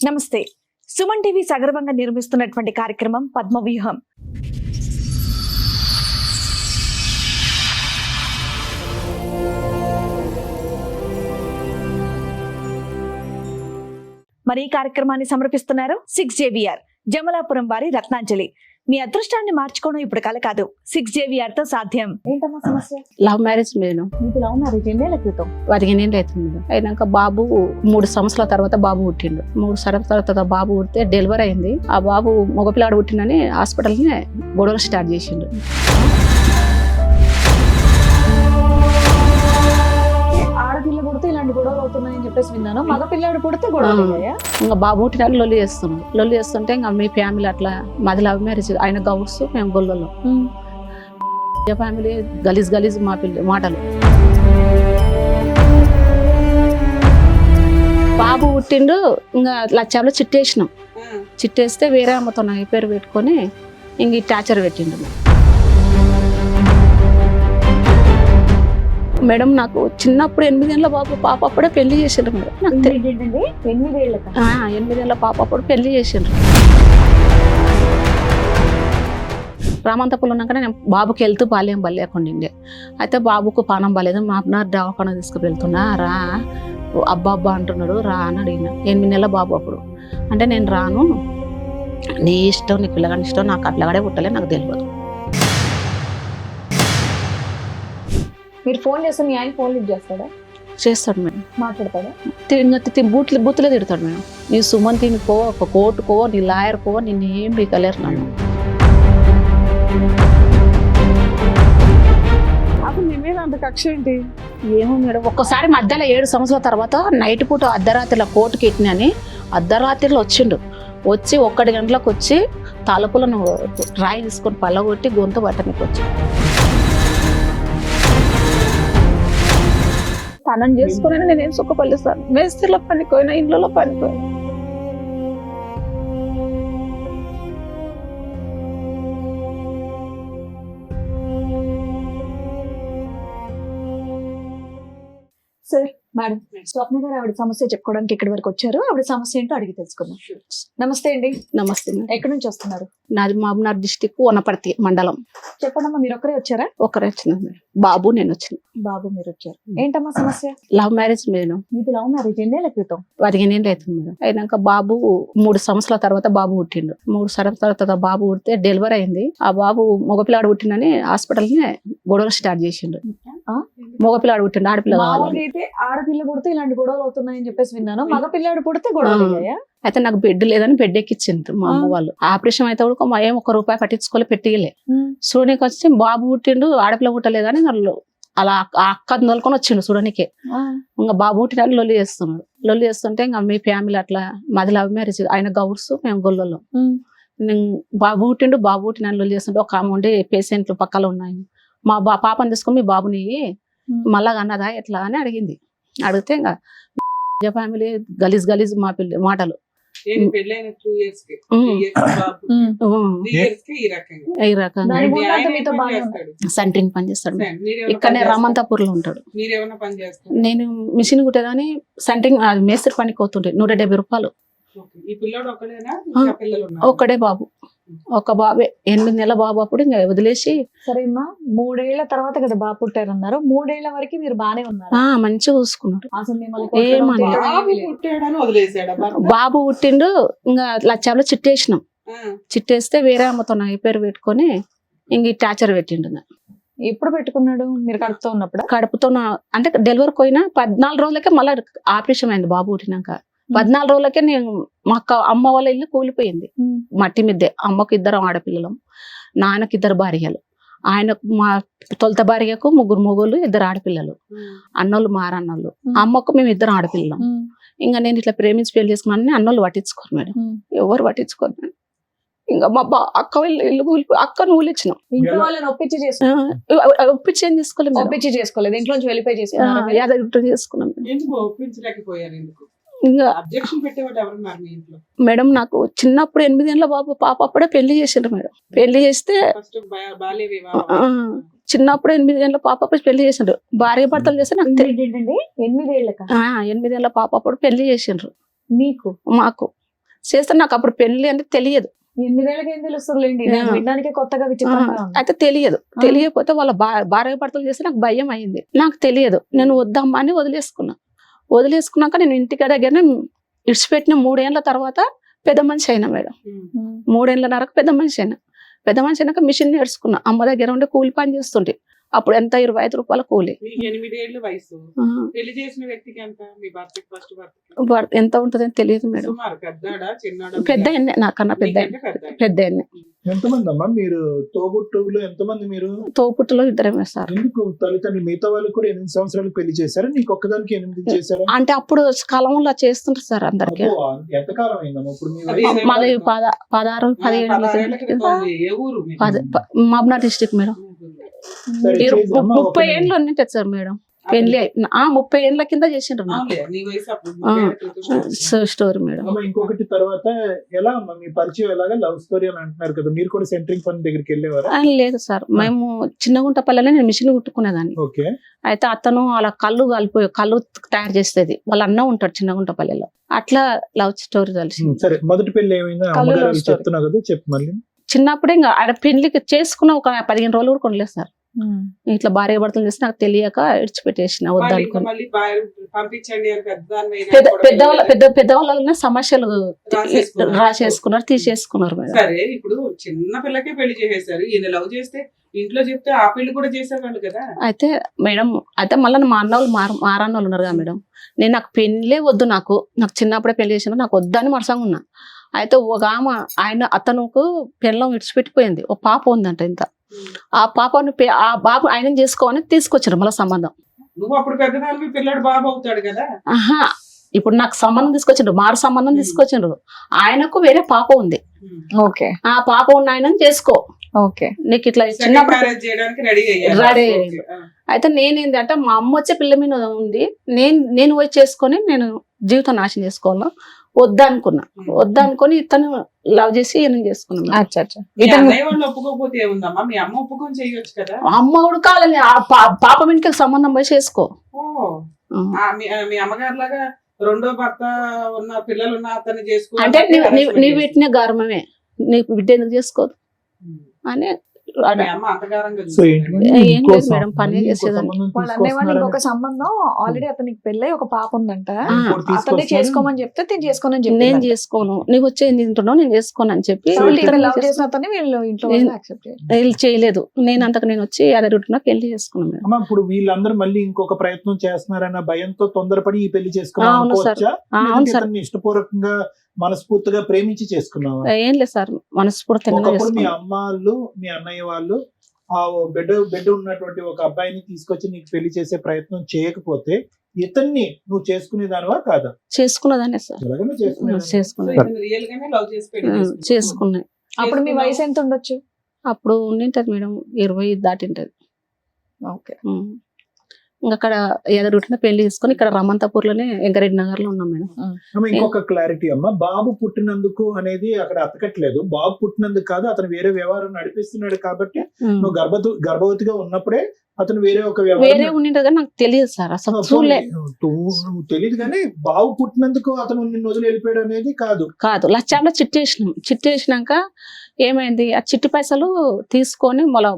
నమస్తే. సుమన్ టీవీ సగర్వంగా నిర్మిస్తున్నటువంటి కార్యక్రమం పద్మవ్యూహం. మరి ఈ కార్యక్రమాన్ని సమర్పిస్తున్నారు 6JVR జమలాపురం వారి రత్నాంజలి. మీ అదృష్టాన్ని మార్చుకోవడం ఇప్పుడు కల కాదు, 6JVR తో సాధ్యం. ఏంటమ్మా సమస్య? Love marriage madam. మీకు లవ్ మ్యారేజ్ ఎన్నేళ్ల క్రితం? 15 ఏళ్ళు అవుతుంది మేడం. అయినాక బాబు 3 సంవత్సరాల తర్వాత బాబు పుట్టిండు. 3 సంవత్సరాల తర్వాత బాబు పుడితే డెలివరీ అయింది. ఆ బాబు మగపిల్లాడు పుట్టిందని హాస్పిటల్ని గొడవలు స్టార్ట్ చేసిండు. ఆడపిల్ల పుడితే ఇలాంటి గొడవలు అవుతున్నాయని చెప్పేసి విన్నాను. మగ పిల్లాడు పుడితే గొడవలు అయ్యాయా? ఇంకా బాబు పుట్టినాడు లొల్లి చేస్తున్నాడు. లొల్లి చేస్తుంటే ఇంకా మీ ఫ్యామిలీ అట్లా మాది లవ్ మ్యారేజ్, ఆయన గౌడ్స్ మేము గొల్లలో. ఫ్యామిలీ గలీజ్ గలీజ్ మా మాటలు. బాబు పుట్టిండు, ఇంకా లచ్చాలో చిట్టేసినాం. చిట్టేస్తే వేరే అమ్మతో నా పేరు పెట్టుకొని ఇంక ఈ టార్చర్ పెట్టిండు. మేడం నాకు చిన్నప్పుడు 8 ఏళ్ళ బాబు పాప అప్పుడే పెళ్లి చేసిండ్రు మేడం. నాకు 8 ఏళ్ళ పాప అప్పుడు పెళ్లి చేసిండ్రు. రామంతపూర్లో ఉన్నాక నేను బాబుకి వెళ్తూ బాల్యం బలేకుండిండే. అయితే బాబుకు పానం బాలేదు, మా అబ్బాయి దవాఖాన తీసుకువెళ్తున్నా, రా అబ్బా అబ్బా అంటున్నాడు, రా అని అడిగిన. 8 నెలల బాబు అప్పుడు. అంటే నేను రాను, నీ ఇష్టం, నీ పిల్లగాని ఇష్టం, నాకు ఆ పిల్లగాడే పుట్టలే, నాకు తెలియదు. మీరు ఫోన్ చేస్తే మీ ఆయన ఫోన్ లిఫ్ట్ చేస్తాడా? చేస్తాడు మేడం. మాట్లాడతాడా? బూతులే తిడతాడు మేడం. నీ సుమంతిని కో, ఒక కోర్టుకో, నీ లాయర్ కో, నిన్ను ఏం బీకలేరు నన్ను. అప్పుడు మీ మీద అంత కక్ష ఏంటి? ఏమో మేడం, ఒక్కసారి మధ్యలో 7 సంవత్సరాల తర్వాత నైట్ పూట అర్ధరాత్రిలో కోర్టుకి ఎక్కినని అర్ధరాత్రిలో వచ్చిండు. వచ్చి 1 గంటలకు వచ్చి తలుపులను రాయి తీసుకొని పళ్ళగొట్టి గొంతు పట్టనికి వచ్చి తనని చేసుకుని నేనేం సుఖపల్లిస్తాను. మేస్త్రిలో పనిపోయినా, ఇంట్లో పనిపోయినా. సార్, మేడం స్వప్న గారు ఆవిడ సమస్య చెప్పుకోవడానికి ఇక్కడి వరకు వచ్చారు. ఆవిడ సమస్య ఏంటో అడిగి తెలుసుకుందాం. నమస్తే అండి. నమస్తే మేడం. ఎక్కడి నుంచి వస్తున్నారు? నాది మహబూబ్నగర్ డిస్టిక్, వనపర్తి మండలం. చెప్పండమ్మా, మీరు ఒక్కరే వచ్చారా? ఒకరే వచ్చిన మేడం. బాబు నేను వచ్చిన. బాబు మీరు వచ్చారు. ఏంటమ్మా సమస్య? Love marriage madam. మీది లవ్ మ్యారేజ్ ఎన్నేళ్ల క్రితం? 15 ఏళ్ళు అవుతుంది మేడం. అయినాక బాబు 3 సంవత్సరాల తర్వాత బాబు పుట్టిండు. 3 సంవత్సరాల తర్వాత బాబు పుడితే డెలివరీ అయింది. ఆ బాబు మగపిల్లాడు పుట్టిందని హాస్పిటల్ని గొడవలు స్టార్ట్ చేసిండు. మగపిల్లాడు పుట్టిండు, ఆడపిల్ల కావాలి. అయితే ఆడపిల్ల పుడితే ఇలాంటి గొడవలు అవుతున్నాయని చెప్పేసి విన్నాను. మగ పిల్లాడు పుడితే గొడవలు అయ్యాయా? అయితే నాకు బెడ్ లేదని బెడ్ ఎక్కిచ్చిండ్రు మా అమ్మ వాళ్ళు. ఆపరేషన్ అయితే కూడా ఏం 1 రూపాయి పట్టించుకోలే, పెట్టియలే. చూడనికి వచ్చి బాబు పుట్టిండు, ఆడపిల్ల పుట్టలేదని వాళ్ళు అలా ఆ అక్క నోలుకొని వచ్చిండు చూడనికే. ఇంకా బాబు పుట్టినని లొల్లి చేస్తున్నాడు. లొల్లి చేస్తుంటే ఇంకా మీ ఫ్యామిలీ అట్లా మాది లవ్ మ్యారేజ్, ఆయన గౌడ్స్ మేము గొల్లలో. బాబు పుట్టినని లొల్లి చేస్తుంటే ఒక ఆమె ఉండి పేషెంట్లు పక్కలో ఉన్నాయి. మా పాపని తీసుకొని మీ బాబుని మళ్ళా అన్నదా ఎట్లా అని అడిగింది. అడిగితే ఇంకా ఫ్యామిలీ గలీజ్ గలీజ్ మా మాటలు. ఈ రకంగా సెంటరింగ్ పని చేస్తాడు. ఇక్కడనే రామంతాపూర్ లో ఉంటాడు. నేను మిషన్ కుట్టేదాని సెంటరింగ్ మేస్త్రి పనికి పోతుండే. 170 రూపాయలు. ఒక్కడే బాబు, ఒక బాబే. 8 నెలల బాబు అప్పుడు ఇంకా వదిలేసి. సరేమ్మా, 3 ఏళ్ల తర్వాత కదా బాబు పుట్టారన్నారు. 3 ఏళ్ల వరకు మీరు బానే ఉన్నారు, మంచిగా చూసుకున్నారు. బాబు పుట్టిండు, ఇంకా లచ్చాలో చిట్టేసినాం. చిట్టేస్తే వేరే అమ్మతో నా పేరు పెట్టుకొని ఇంక ఈ టార్చర్ పెట్టిండు. ఎప్పుడు పెట్టుకున్నాడు? మీరు కడుపుతో ఉన్నప్పుడు? కడుపుతో అంటే డెలివరీ పోయినా 14 రోజులకే మళ్ళీ ఆపరేషన్ అయింది. బాబు పుట్టినాక 14 రోజులకే నేను మా అమ్మ వాళ్ళ ఇల్లు కూలిపోయింది. మట్టి మిద్దే. అమ్మకు 2 ఆడపిల్లలం, నాన్నకి 2 భార్యలు. ఆయనకు మా తొలత భార్యకు 3 మొగోళ్ళు, 2 ఆడపిల్లలు. అన్నోళ్ళు మారన్నోళ్ళు. అమ్మకు మేము 2 ఆడపిల్లలం. ఇంకా నేను ఇట్లా ప్రేమించి పెళ్లి చేసుకున్నాను. అన్నోళ్ళు పట్టించుకోరు మేడం, ఎవరు పట్టించుకోరు మేడం. ఇంకా మా అక్క ఇల్లు కూలిపోయి అక్కను ఊలిచ్చినాం. ఇంట్లో వాళ్ళని ఒప్పించి ఒప్పించి ఏం చేసుకోలేదు. ఒప్పించి చేసుకోలేదు, ఇంట్లో నుంచి వెళ్ళిపోయి చేసుకున్నాం. యాదగిరి చేసుకున్నాం. ఇంకా మేడం నాకు చిన్నప్పుడు 8 ఏళ్ళ బాబు పాప అప్పుడే పెళ్లి చేసిండ్రు మేడం. పెళ్లి చేస్తే చిన్నప్పుడు 8 ఏళ్ళ పాప అప్పుడు పెళ్లి చేసిండ్రు. భార్య భర్తలు చేస్తే నాకు 8 ఏళ్ల 8 ఏళ్ళ పాప అప్పుడు పెళ్లి చేసిండ్రు. మీకు మాకు చేస్తే నాకు అప్పుడు పెళ్లి అంటే తెలియదు. ఎన్ని వేలకి ఏం తెలుస్తుందిలేండి, నాకు వినడానికే కొత్తగా విచిత్రంగా ఉంది. అయితే తెలియదు. తెలియకపోతే వాళ్ళ భార్య భర్తలు చేస్తే నాకు భయం అయింది. నాకు తెలియదు. నేను వద్దమ్మా అని వదిలేసుకున్నాక నేను ఇంటికి దగ్గరనే ఇడిచిపెట్టిన 3 ఏళ్ల తర్వాత పెద్ద మనిషి అయినా మేడం. 3 ఏళ్ళన్నరకు పెద్ద మనిషి అయినాక మిషన్ నేర్చుకున్నా. అమ్మ దగ్గర ఉండి కూలి పని చేస్తుంటే అప్పుడు ఎంత 25 రూపాయల కూలి. మీకు 8 ఏళ్ల వయసు. పెళ్లి చేసిన వ్యక్తికి ఎంత? మీ భర్తకి ఫస్ట్ ఎంత ఉంటుందని తెలియదు మేడం. సుమారు పెద్దడా చిన్నడా? పెద్ద ఎన్నే, నాకన్నా పెద్ద ఎన్నే. ఎంతమంది అమ్మా మీరు తోబుట్టువులు? ఎంతమంది మీరు? తోపుట్టులో 2 సార్. ఎందుకు తల్లిదండ్రులు మిగతా వాళ్ళు కూడా 8 సంవత్సరాలకు పెళ్లి చేశారా? నీకు ఒక్కదానికి 8 చేశారా? అంటే అప్పుడు కాలంలో చేస్తుంటారు సార్ అందరికి. అబ్బో, ఎంతకాలం అయిందమ్మా ఇప్పుడు మీ అది వయసు? మళ్ళీ 16, 17 ఏ ఊరు మీది? Mahabubnagar district madam. సరే, చేసి అమ్మా, 30 ఏళ్ళు ఉన్నట్టు సార్ మేడం పెళ్లి. 30 ఏళ్ళ కింద చేసిండ్రు నాకు అవునులే, నీ వయసు అప్పుడు 30 ఏళ్ల క్రితం. Story madam. అమ్మా, ఇంకొకటి తర్వాత ఎలా అమ్మా మీ పరిచయం ఎలాగా? లవ్ స్టోరీ అని అంటున్నారు కదా, మీరు కూడా సెంటరింగ్ పని దగ్గరికి వెళ్ళేవారా? లేదు సార్, మేము చిన్నగుంటపల్లెనే నేను మిషన్ కుట్టుకునేదాన్ని. ఓకే. అయితే అతను అలా కళ్ళు తయారు చేసేది. వాళ్ళ అన్న ఉంటాడు చిన్నగుంటపల్లెలో. అట్లా లవ్ స్టోరీ కలిసి. సరే, మొదటి పెళ్లి ఏమైందా? కళ్ళు అమ్మగారు love అవి story. చెప్తున్నావు కదా, చెప్పు మళ్ళీ. చిన్నప్పుడే ఇంకా ఆడ పెళ్లికి చేసుకున్న ఒక 15 రోజులు కూడా కొనలేదు సార్. ఇట్లా భార్య భర్తలు చేసి నాకు తెలియక ఇడిచిపెట్టేసిన వద్దనుకుని. మళ్ళీ పంపించండి అని పెద్దవాళ్ళ సమస్యలు రాసేసుకున్నారు, తీసేసుకున్నారు మేడం. సరే, ఇప్పుడు చిన్న పిల్లకే పెళ్లి చేసేసారు. ఈయన లవ్ చేస్తే ఇంట్లో చెప్తే ఆ పెళ్లి కూడా చేసేవాళ్ళు కదా. అయితే మేడం, అయితే మళ్ళీ మా అన్న వాళ్ళు మారన్న వాళ్ళు ఉన్నారు కదా మేడం. నాకు పెళ్ళే వద్దు, నాకు చిన్నప్పుడే పెళ్లి చేసిన, నాకు వద్దని మరసంగా ఉన్నా. అయితే ఒక అతనుకు పెళ్ళం విడిచిపెట్టిపోయింది. ఒక పాప ఉందంట. ఇంత ఆ పాపను ఆ బాబు ఆయన చేసుకోవాలని తీసుకొచ్చారు మళ్ళీ సంబంధం. నువ్వు అప్పుడు పెద్దదాన్ని, పిల్లడు బాబు అవుతాడు కదా. ఆహా, ఇప్పుడు నాకు సంబంధం తీసుకొచ్చిండ్రు, మారు సంబంధం తీసుకొచ్చిండ్రు. ఆయనకు వేరే పాప ఉంది. ఓకే. ఆ పాప ఉన్న ఆయన చేసుకో, ఓకే, నీకు ఇట్లా Second చిన్నప్పుడు marriage చేయడానికి రెడీ అయ్యారు. రెడీ ఓకే, అయ్యారు. అయితే నేనేంది అంటే మా అమ్మ వచ్చే పిల్ల మీద ఉంది, నేను పోయి చేసుకొని నేను జీవితం నాశనం చేసుకోవాలా వద్దనుకొని ఇతను లవ్ చేసి ఈయన చేసుకున్నాను. మీ అన్నయ్య వాళ్ళు ఒప్పుకోకపోతే ఏముందమ్మా? మీ అమ్మ ఒప్పుకొని చేయొచ్చు కదా. అమ్మ ఉడకాలని పాప ఇంటికి సంబంధం పోయి చేసుకో. మీ అమ్మగారు లాగా రెండో భర్త ఉన్న పిల్లలు ఉన్న అతన్ని చేసుకో అంటే నీ పెట్టిన గర్వమే, నీ బిడ్డ ఎందుకు చేసుకోదు అని. మీ అమ్మ అంతగారంగా సో చూసింది. ఏం లేదు మేడం, పని చేసేదాన్ని. వాళ్ళ అన్నయ్య వాళ్ళు ఇంకొక సంబంధం ఆల్రెడీ అతనికి పెళ్ళై ఒక పాప ఉందంట. అతన్ని చేసుకోమని చెప్తే తిని చేసుకోనని చెప్పి నేను చేసుకోను, నీకు వచ్చే తింటున్నావు, నేను చేసుకోను అని చెప్పి లవ్ చేసిన అతన్ని వీళ్ళు ఇంట్లో యాక్సెప్ట్ చేయాలి. వీళ్ళు చేయలేదు. నేను అంతకు నేను వచ్చి అదే రూట్లో పెళ్లి చేసుకున్నాను. అమ్మా, ఇప్పుడు వీళ్ళందరూ మళ్ళీ ఇంకొక ప్రయత్నం చేస్తున్నారన్న భయంతో తొందరపడి ఈ పెళ్లి చేసుకున్నావు అవును సార్. అనుకోవచ్చా? అవును లేదంటే సార్. ఇతన్ని ఇష్టపూర్వకంగా మనస్ఫూర్తిగా ప్రేమించి చేసుకున్నావా? ఏం లేదు సార్, మనస్ఫూర్తిగా ఒకప్పుడు మీ చేసుకున్నాను. అమ్మ వాళ్ళు మీ అన్నయ్య వాళ్ళు ఆ బిడ్డ ఉన్నటువంటి ఒక అబ్బాయిని తీసుకొచ్చి నీకు పెళ్లి చేసే ప్రయత్నం చేయకపోతే ఇతన్ని నువ్వు చేసుకునేదానివా కాదా? చేసుకున్నదానే సార్, ఎలాగైనా చేసుకునేదానివా? చేసుకున్నా ఇతను రియల్ గానే లవ్ చేసి పెళ్లి చేసుకున్నాడు. చేసుకున్నాయి. అప్పుడు మీ వయసు ఎంత ఉండొచ్చు? అప్పుడు ఉండింటది మేడం, 20 దాటింటది. ఓకే. ఇంకా అక్కడ ఎదురుట్టిన పెళ్లి తీసుకొని ఇక్కడ రమంతాపూర్ లోనే వెంకరెడ్డి నగర్ లో ఉన్నాం మేడం. అమ్మ, ఇంకొక క్లారిటీ అమ్మా, బాబు పుట్టినందుకు అనేది అక్కడ అతకట్లేదు. బాబు పుట్టినందుకు కాదు, అతను వేరే వ్యవహారం నడిపిస్తున్నాడు కాబట్టి నువ్వు గర్భవతిగా ఉన్నప్పుడే అతను వేరే ఒక వేరే వ్యవహారం ఉండింటది కానీ నాకు తెలియదు సార్, అసలు చూడలే. నువ్వు తెలియదు కానీ బాబు పుట్టినందుకు అతను నిన్ను వదిలి వెళ్ళిపోయాడు అనేది కాదు. లక్షల్లో చిట్టేసినాక ఏమైంది, ఆ చిట్టి పైసలు తీసుకొని మళ్ళీ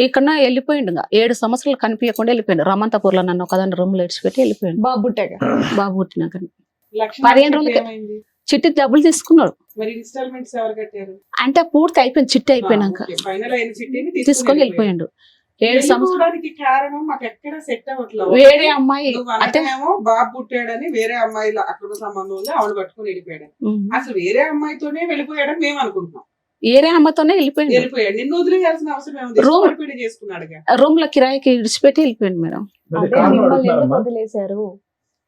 ఇక్కడ వెళ్ళిపోయిండు. 7 సంవత్సరాలు కనిపించకుండా వెళ్ళిపోయిండు. రమంతాపూర్ లో నన్ను ఒకదాన్ని రూమ్ లో ఇడిచిపెట్టి వెళ్ళిపోయిండు. బాబు పుట్టాక బాబు పుట్టినాక లక్ష్మీ 15 రోజులకి ఏమైంది? చిట్టి డబ్బులు తీసుకున్నాడు. మరి ఇన్స్టాల్మెంట్స్ ఎవరు కట్టారు? అంటే పూర్తి అయిపోయింది, చిట్టి అయిపోయినాక ఫైనల్ అయిన చిట్టిని తీసుకొని వెళ్ళిపోయిండు. 7 సంవత్సరాలు వెళ్ళిపోవడానికి కారణం మాకు ఎక్కడ సెట్ అవ్వట్లేదు. వేరే అమ్మాయి అంటే అతనేమో బాబు పుట్టాడని వేరే అమ్మాయిలో అక్కడ సంబంధం ఉంది, ఆవిడ పట్టుకుని వెళ్ళిపోయాడు. అసలు వేరే అమ్మాయితోనే వెళ్ళిపోయాడని మేము అనుకుంటున్నాం. వేరే అమ్మతోనే వెళ్ళిపోయిండు. వెళ్ళిపోయాడు, నిన్ను వదిలేయాల్సిన అవసరం ఏముంది? Room- ఇష్టపడి పెళ్లి చేసుకున్నాడుగా. రూమ్ లో కిరాయికి ఇడిచిపెట్టి వెళ్ళిపోయిండు మేడం. అదే అదే కారణం మిమ్మల్ని ఎందుకు అడుగుతున్నారమ్మా. వదిలేశారు,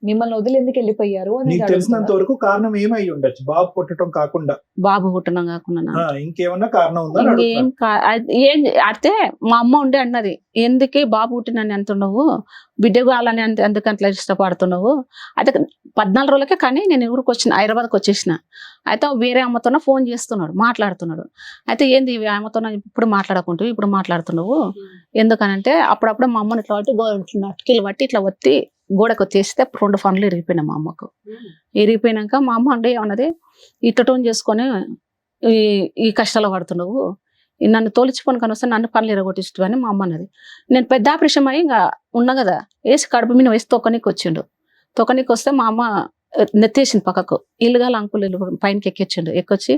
మిమ్మల్ని వదిలి ఎందుకు వెళ్ళిపోయారు అని నీకు తెలిసినంత వరకు కారణం ఏమై ఉండొచ్చు? బాబు పుట్టడం కాకుండా బాబు పుట్టడం కాకుండా ఇంకేమన్నా కారణం ఉందా అని ఇంకేం ఏం అయితే మా అమ్మ ఉండే అన్నది, ఎందుకే బాబు పుట్టినని అంటున్నావు, బిడ్డ కావాలని ఎందుకు అట్లా ఇష్టపడుతున్నావు. అయితే 14 రోజులకే కానీ నేను ఊరికి వచ్చిన, హైదరాబాద్కి వచ్చేసిన. అయితే వేరే అమ్మతోనే ఫోన్ చేస్తున్నాడు, మాట్లాడుతున్నాడు. అయితే ఏంది అమ్మతో ఇప్పుడు మాట్లాడుకుంటూ ఇప్పుడు మాట్లాడుతున్నావు ఎందుకనంటే అప్పుడప్పుడు మా అమ్మని ఇట్లా బట్టి అటుకీలు బట్టి ఇట్లా ఒత్తి గోడకు వచ్చేస్తే 2 ఫన్లు ఇరిగిపోయినాయి మా అమ్మకు. ఇరిగిపోయినాక మా అమ్మ అంటే ఏమన్నది, ఇట్టటోన్ చేసుకొని ఈ కష్టాలు పడుతున్నావు, నన్ను తోలిచుకొని కానీ వస్తే నన్ను పనులు ఇరగొట్టిస్తు అని మా అమ్మ అన్నది. నేను పెద్ద ఆపరేషన్ అయ్యి ఇంకా ఉన్నా కదా, వేసి కడుపు మీద వేసి తొక్కనీకి వచ్చిండు. తొక్కనీకి వస్తే మా అమ్మ నెత్తేసింది పక్కకు. ఇల్లుగాల అంకులు పైనకి ఎక్కిచ్చిండు. ఎక్కొచ్చి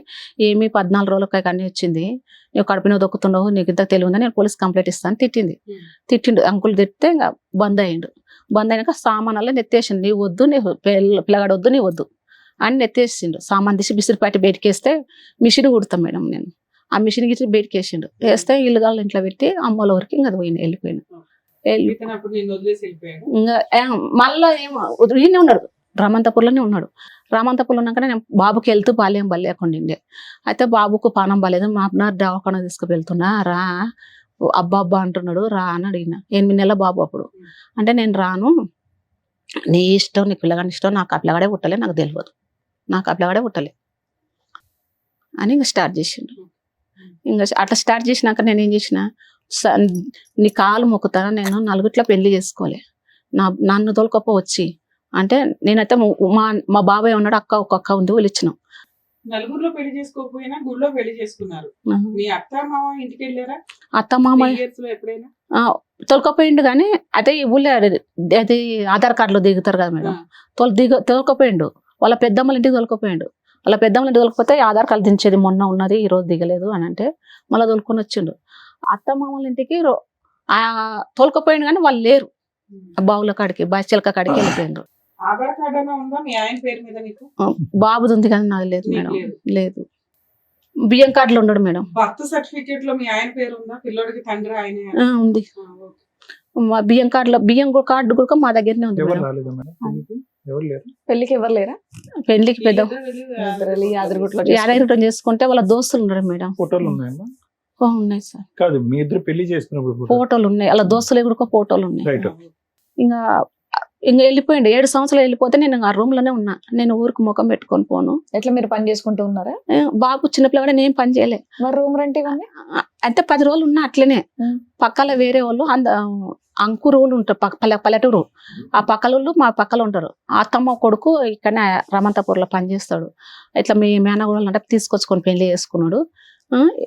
ఏమి 14 రోజులకి అన్నీ వచ్చింది, నువ్వు కడుపున దొక్కుతున్నావు, నీకు ఇంత తెలియదు, నేను పోలీస్ కంప్లైంట్ ఇస్తాను తిట్టిండు. అంకులు తిట్టితే ఇంకా బంద్ అయ్యిండు. బంద్ అయినాక సామాన్లలో నెత్తేసిండు. నీ వద్దు, నీ పిల్లగాడు వద్దు, నీ వద్దు అని నెత్తేసిండు. సామాన్ తీసి బిసిరి పాటి బయటకి వేస్తే మిషన్ కుడతాం మేడం నేను. ఆ మిషన్ గిట్టి బయటకి వేసిండు. వేస్తే ఇల్లుగాల ఇంట్లో పెట్టి అమ్మల వరకు ఇంకా అది వెళ్ళిపోయినా. ఇంకా మళ్ళా ఏమో ఈయనే ఉన్నాడు, రామంతపూర్లోనే ఉన్నాడు. రామంతపూర్లో ఉన్నాక నేను బాబుకి వెళ్తూ బాల్యం బలేకుండిండే. అయితే బాబుకు పానం బాలేదు, మా అన్న దవాఖాన తీసుకువెళ్తున్నా, రా అబ్బా అంటున్నాడు, రా అని అడిగిన. 8 నెలల బాబు అప్పుడు. అంటే నేను రాను, నీ ఇష్టం, నీ పిల్లగాని ఇష్టం, నాకు ఆ పిల్లగాడే పుట్టలే, నాకు తెలియదు, నాకు ఆ పిల్లగాడే పుట్టలే అని ఇంకా స్టార్ట్ చేసిండు. ఇంకా అట్లా స్టార్ట్ చేసినాక నేను ఏం చేసిన, నీ కాలు మొక్కుతాను, నేను నలుగుట్ల పెళ్లి చేసుకోలే, నన్ను తోలుకొప్ప వచ్చి అంటే నేనైతే మా బాబాయ్ ఉన్నాడు, ఒక అక్క ఉంది, వాళ్ళు ఇచ్చినాం. నలుగురిలో పెళ్లి చేసుకోకపోయినా గుడిలో పెళ్లి చేసుకున్నారు. మీ అత్త మామ ఇంటికి వెళ్ళారా? అత్త మామ ఎప్పుడైనా తొలకపోయిండు కానీ అదే ఊళ్ళో అది ఆధార్ కార్డులో దిగుతారు కదా మేడం, తొలకపోయిండు. వాళ్ళ పెద్దమ్మల ఇంటికి తొలకపోయిండు. వాళ్ళ పెద్దమ్మల ఇంటికి తొలకపోతే ఆధార్ కార్డు దించేది మొన్న ఉన్నది, ఈ రోజు దిగలేదు అని అంటే మళ్ళీ తొలుకొని వచ్చిండు. అత్త మామల ఇంటికి తోలుకపోయిండు కానీ వాళ్ళు లేరు. బావుల కాడికి బాచిలక కాడికి వెళ్ళిపోయిండ్రు. ఆధార్ కార్డు అయినా ఉందా మీ ఆయన పేరు మీద? నీకు బాబుది ఉంది కానీ నాకు లేదు మేడం. లేదు. బియ్యం కార్డులో ఉండడు మేడం. బర్త్ సర్టిఫికేట్ లో మీ ఆయన పేరు ఉందా? పిల్లోడికి తండ్రి ఆయన ఉంది. బియ్యం కార్డులో బియ్యం కార్డు కూడా మా దగ్గరనే ఉంది. పెళ్లికి ఎవరు లేరా? పెళ్లికి పెద్ద యాదగిరిగుట్టలో చేసుకుంటే వాళ్ళ దోస్తులు ఉన్నారు మేడం. ఫోటోలు ఉన్నాయమ్మా? ఉన్నాయి సార్. కాదు, మీ ఇద్దరు పెళ్లి చేసుకున్నప్పుడు ఫోటోలు ఉన్నాయి, వాళ్ళ దోస్తులు కూడా ఫోటోలు ఉన్నాయి. ఇంకా వెళ్ళిపోయిండు. 7 సంవత్సరాలు వెళ్ళిపోతే నేను ఆ రూమ్ లోనే ఉన్నా. నేను ఊరికి ముఖం పెట్టుకొని పోను. ఎట్లా మీరు పని చేసుకుంటూ ఉన్నారా? బాబు చిన్నపిల్ల నేను పని చేయలే. మరి రూమ్ రెంట్ అంటే 10 రోజులు ఉన్నా అట్లనే. పక్కల వేరే వాళ్ళు అంకురు ఉంటారు, పల్లెటూరు. ఆ పక్కల మా పక్కల ఉంటారు. అత్తమ్మ కొడుకు ఇక్కడనే రమంతపూర్లో పనిచేస్తాడు. ఇట్లా మీ మేనగోడలు అంటే తీసుకొచ్చుకొని పెళ్లి చేసుకున్నాడు.